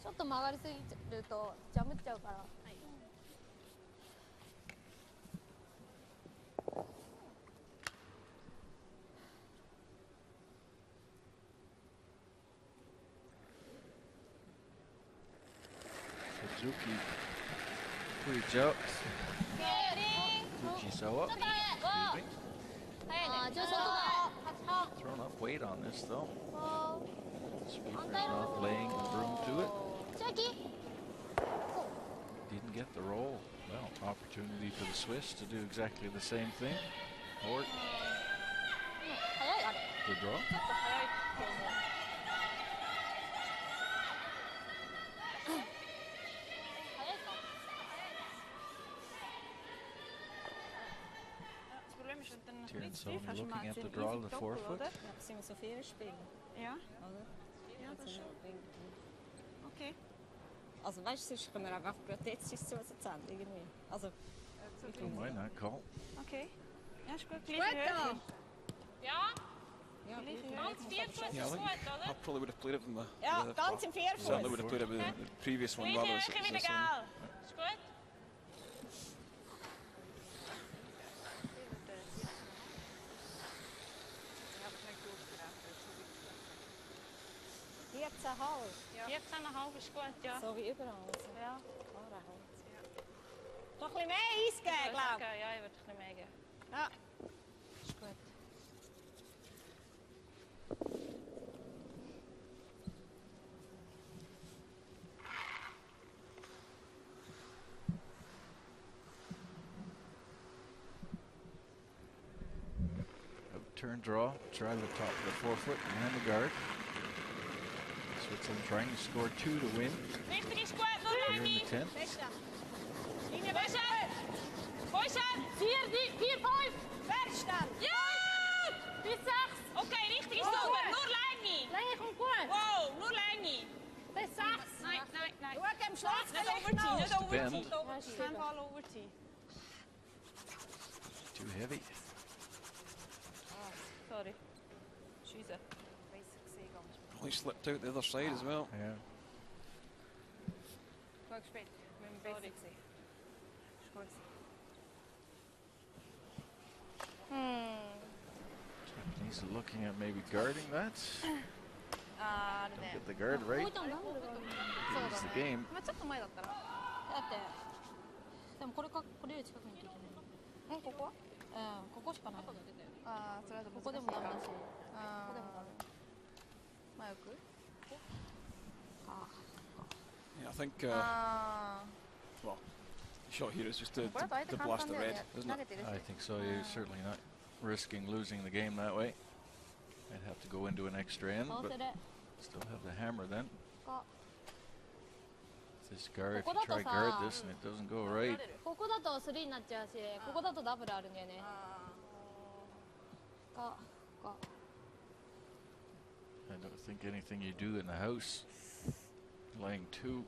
ちょっと曲がりすぎるとジャムっちゃうから。Suzuki Fujisawa. Fujisawa. Thrown up weight on this though. Speaker's not laying room to it. Didn't get the roll. Well, opportunity for the Swiss to do exactly the same thing. Or the draw. Tiernsoni looking at the draw of the forefoot. Ja? Ja, das schon. Okay. Also weißt du, sonst können wir einfach Titlis zusetzen, irgendwie. Also... Why not call? Okay. Ja, ist gut. Gut da! Ja? Ja, Ganz Vierfuß ist gut, oder? I probably would have played it from the... Ja, ganz im Vierfuß. Certainly would have played it with the previous one rather Gleiche Höhe wie der Gal. Ist gut? Ja. 14,5 ist gut, ja. So wie überall. Also. Ja. Noch ein bisschen mehr Eis geben, glaube ich. Ja, ich würde ein bisschen mehr geben. Ja. Ist gut. Turn draw, try the top of the forefoot behind the guard. Switzerland trying to score 2 to win Richtig ist gut, nur here in the 10th. Linie besser. Boysen. 4, 5. Verstand. Ja! Bis 6. Okay, richtig ist super. Nur Länge. Länge kommt gut. Wow, nur Länge. Bis 6. Nein, nein, nein. Schau am Schluss. Nicht overziehen, nicht overziehen. bend. Kein Fall overziehen. Too heavy. Sorry. Scheiße. Well, he slipped out the other side as well. Yeah. Goed gespeeld. Met mijn basic zie. Is goed. Japanese are looking at maybe guarding that. Don't get the guard right. Lose the game. まあちょっと前だったら。だってでもこれより近くに行っていけない。ここ？ここしかない。ああ、それだとここでもダメだし。ここあでもダメ。あ、前奥？ Yeah, I think, well, the shot here is just to blast the red, isn't it? I think so. You're certainly not risking losing the game that way. I'd have to go into an extra end, but still have the hammer then. This guard, if you try guard this and it doesn't go right. ここだと3になっちゃうし、ここだとダブルあるんだよね。I don't think anything you do in the house, laying 2,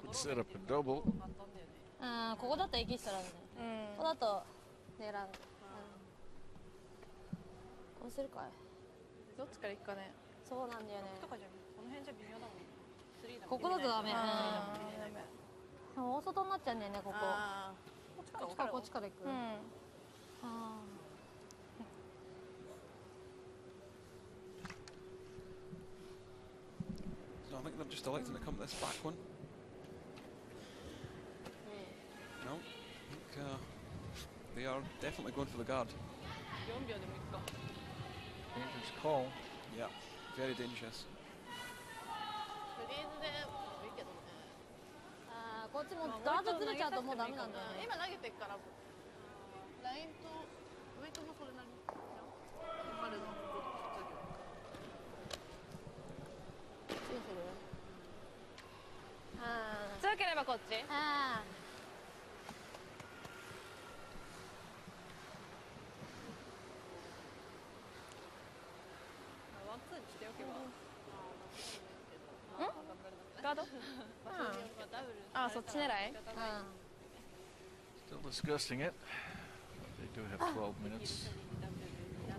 would set up a double. ここだと息したらね。ここだと狙う。どうするかい？どっちから行くかね。そうなんだよね。とかじゃこの辺じゃ微妙だもん。ここだとダメ。ダメ。大外になっちゃうんだよね、ここ。こっちから行く。So I think just electing to come this back one. No, I think they are definitely going for the guard. 4秒でもいくか。 Dangerous call. Yeah, very dangerous. フリーズでもいいけどね。あーこっちもガードずれちゃうともうダメなんだよね。今投げてっからラインとウェイトもそれなりにあれのどうする？あー強ければこっち。あワンツーにしておけばガード。ダブルあ、そっち狙い。あ Still discussing it. They do have 12 minutes.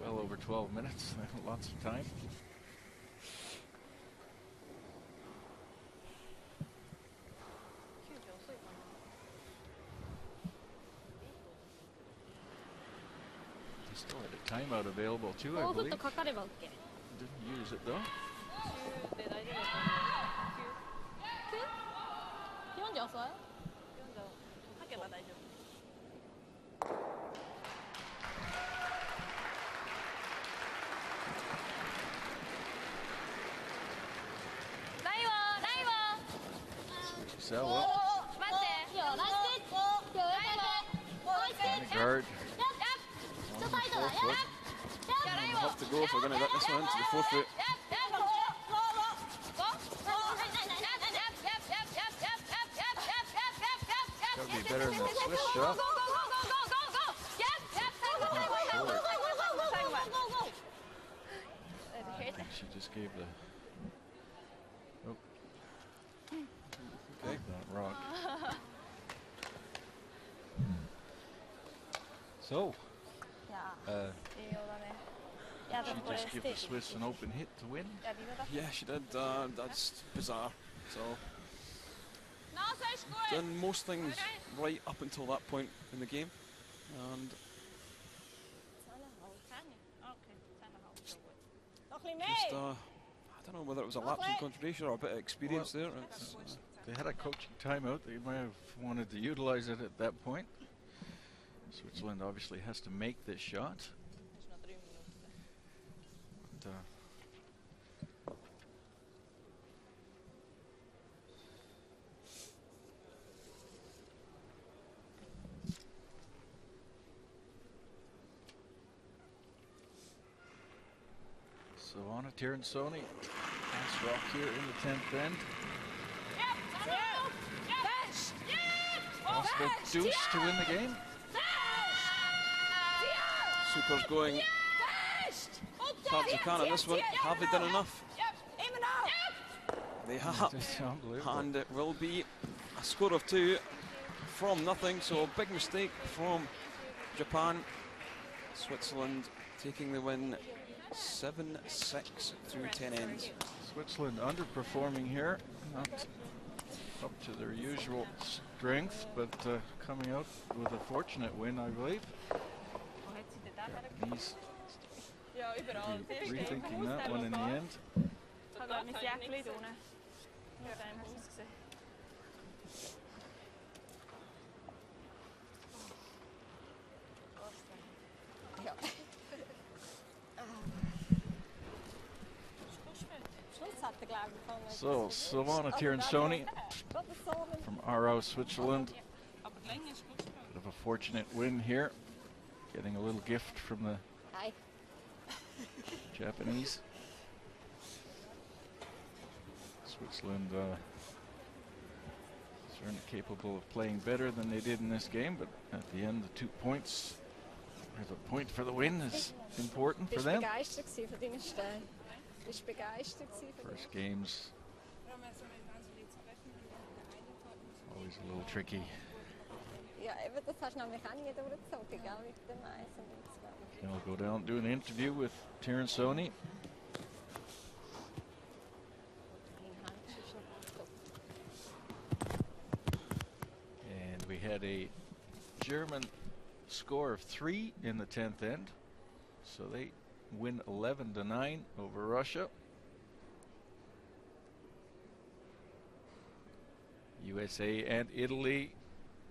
Well over 12 minutes. They have lots of time. They still had a timeout available too, ー I こうフッ believe. トかかれば OK。 Didn't use it though. で大丈夫だと思う。 40遅い？ 吐けば大丈夫。ライオン、ライオン。 So い well, いよ、ナイスキック。今日ナイスキッ and a guard. ちょっとサイドだ。やっ We'll have to go if we're going to get this one into the forefoot. That would be better than the Swiss shot. I think she just gave the. Oh. Okay. That rock. So, いや 栄養だね。いや、で she もこれ just ス give テ the ーキ。 Swiss an open hit to win. いや、微妙だ。 Yeah, she did. That's bizarre. So, done most things right up until that point in the game. And just, I don't know whether it was a lapse in concentration or a bit of experience there. It's, They had a coaching timeout. They might have wanted to utilize it at that point. Switzerland obviously has to make this shot. But, Savannah Tiransoni, pass rock here in the 10th end. Possible deuce to win the game. Super's going as hard as they can on this one. Have they done enough? They have. Just unbelievable. And it will be a score of 2 from nothing. So big mistake from Japan. Switzerland taking the win 7-6 through 10 ends. Switzerland underperforming here, not up to their usual strength, but coming out with a fortunate win, I believe. Japanese rethinking that one in the end. Hadden we niet eigenlijk doen, hè? Ja, dat moest ik zeggen. So, Savannah Tiransoni from Aarau, Switzerland. Bit of a fortunate win here. Getting a little gift from the Hi. Japanese. Switzerland certainly capable of playing better than they did in this game, but at the end, the 2 points, or the point for the win is important for them. First games, always a little tricky. Ja, even dat hast du noch nicht durchgezogen, gell, mit dem Eis und so. And we'll go down and do an interview with Tiransoni. And we had a German score of 3 in the 10th end. So they win 11-9 over Russia. USA and Italy.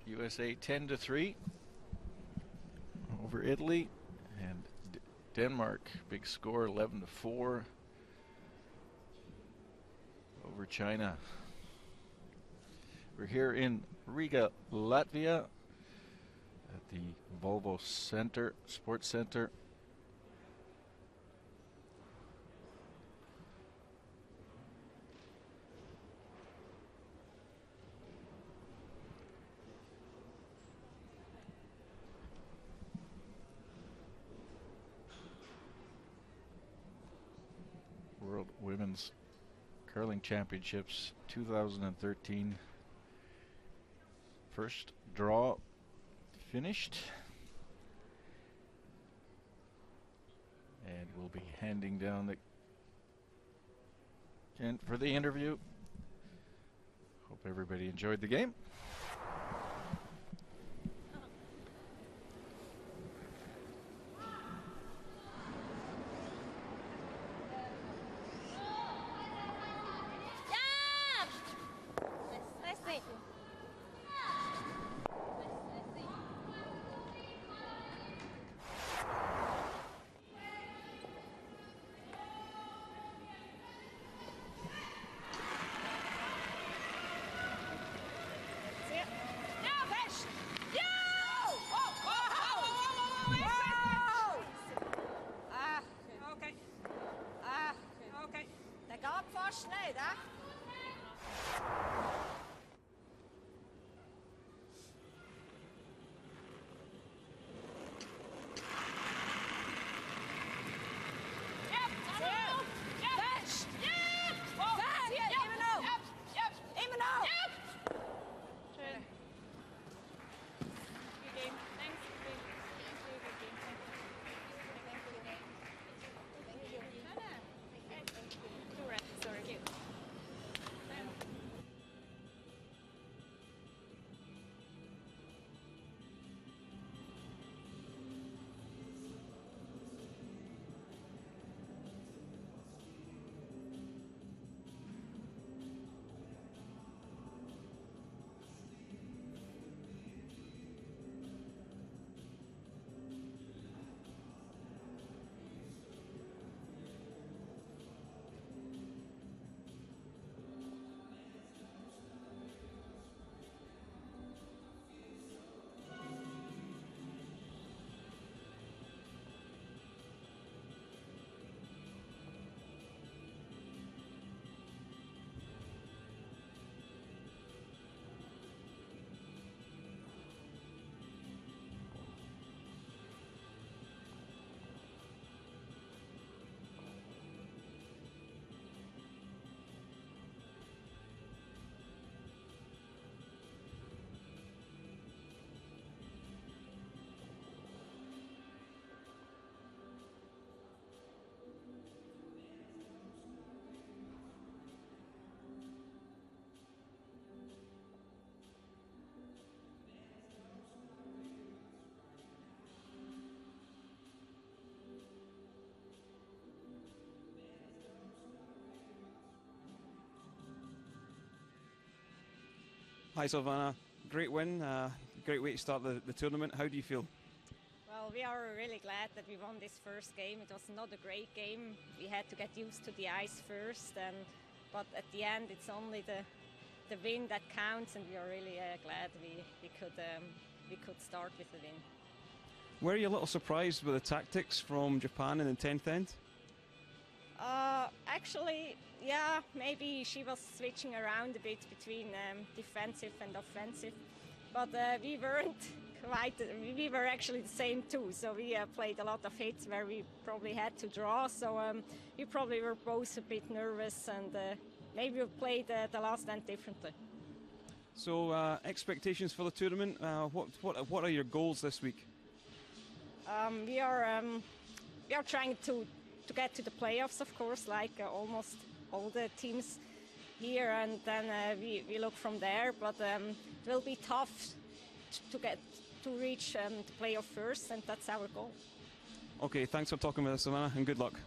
USA 10-3 over Italy, and Denmark, big score 11-4 over China. We're here in Riga, Latvia, at the Volvo Center, Sports Center. World Women's Curling Championships 2013. First draw finished. And we'll be handing down the and for the interview. Hope everybody enjoyed the game. Hi Silvana, great win, great way to start the tournament. How do you feel? Well, we are really glad that we won this first game. It was not a great game. We had to get used to the ice first, but at the end it's only the win that counts, and we are really glad we could start with the win. Were you a little surprised with the tactics from Japan in the 10th end? Actually, yeah, maybe she was switching around a bit between defensive and offensive, but we weren't quite. We were actually the same too. So we played a lot of hits where we probably had to draw. So we probably were both a bit nervous, and maybe we played the last end differently. So expectations for the tournament. What are your goals this week? We are trying to get to the playoffs, of course, like almost all the teams here, and then we look from there. But it will be tough to reach the playoff first, and that's our goal. Okay, thanks for talking with us, Savannah, and good luck.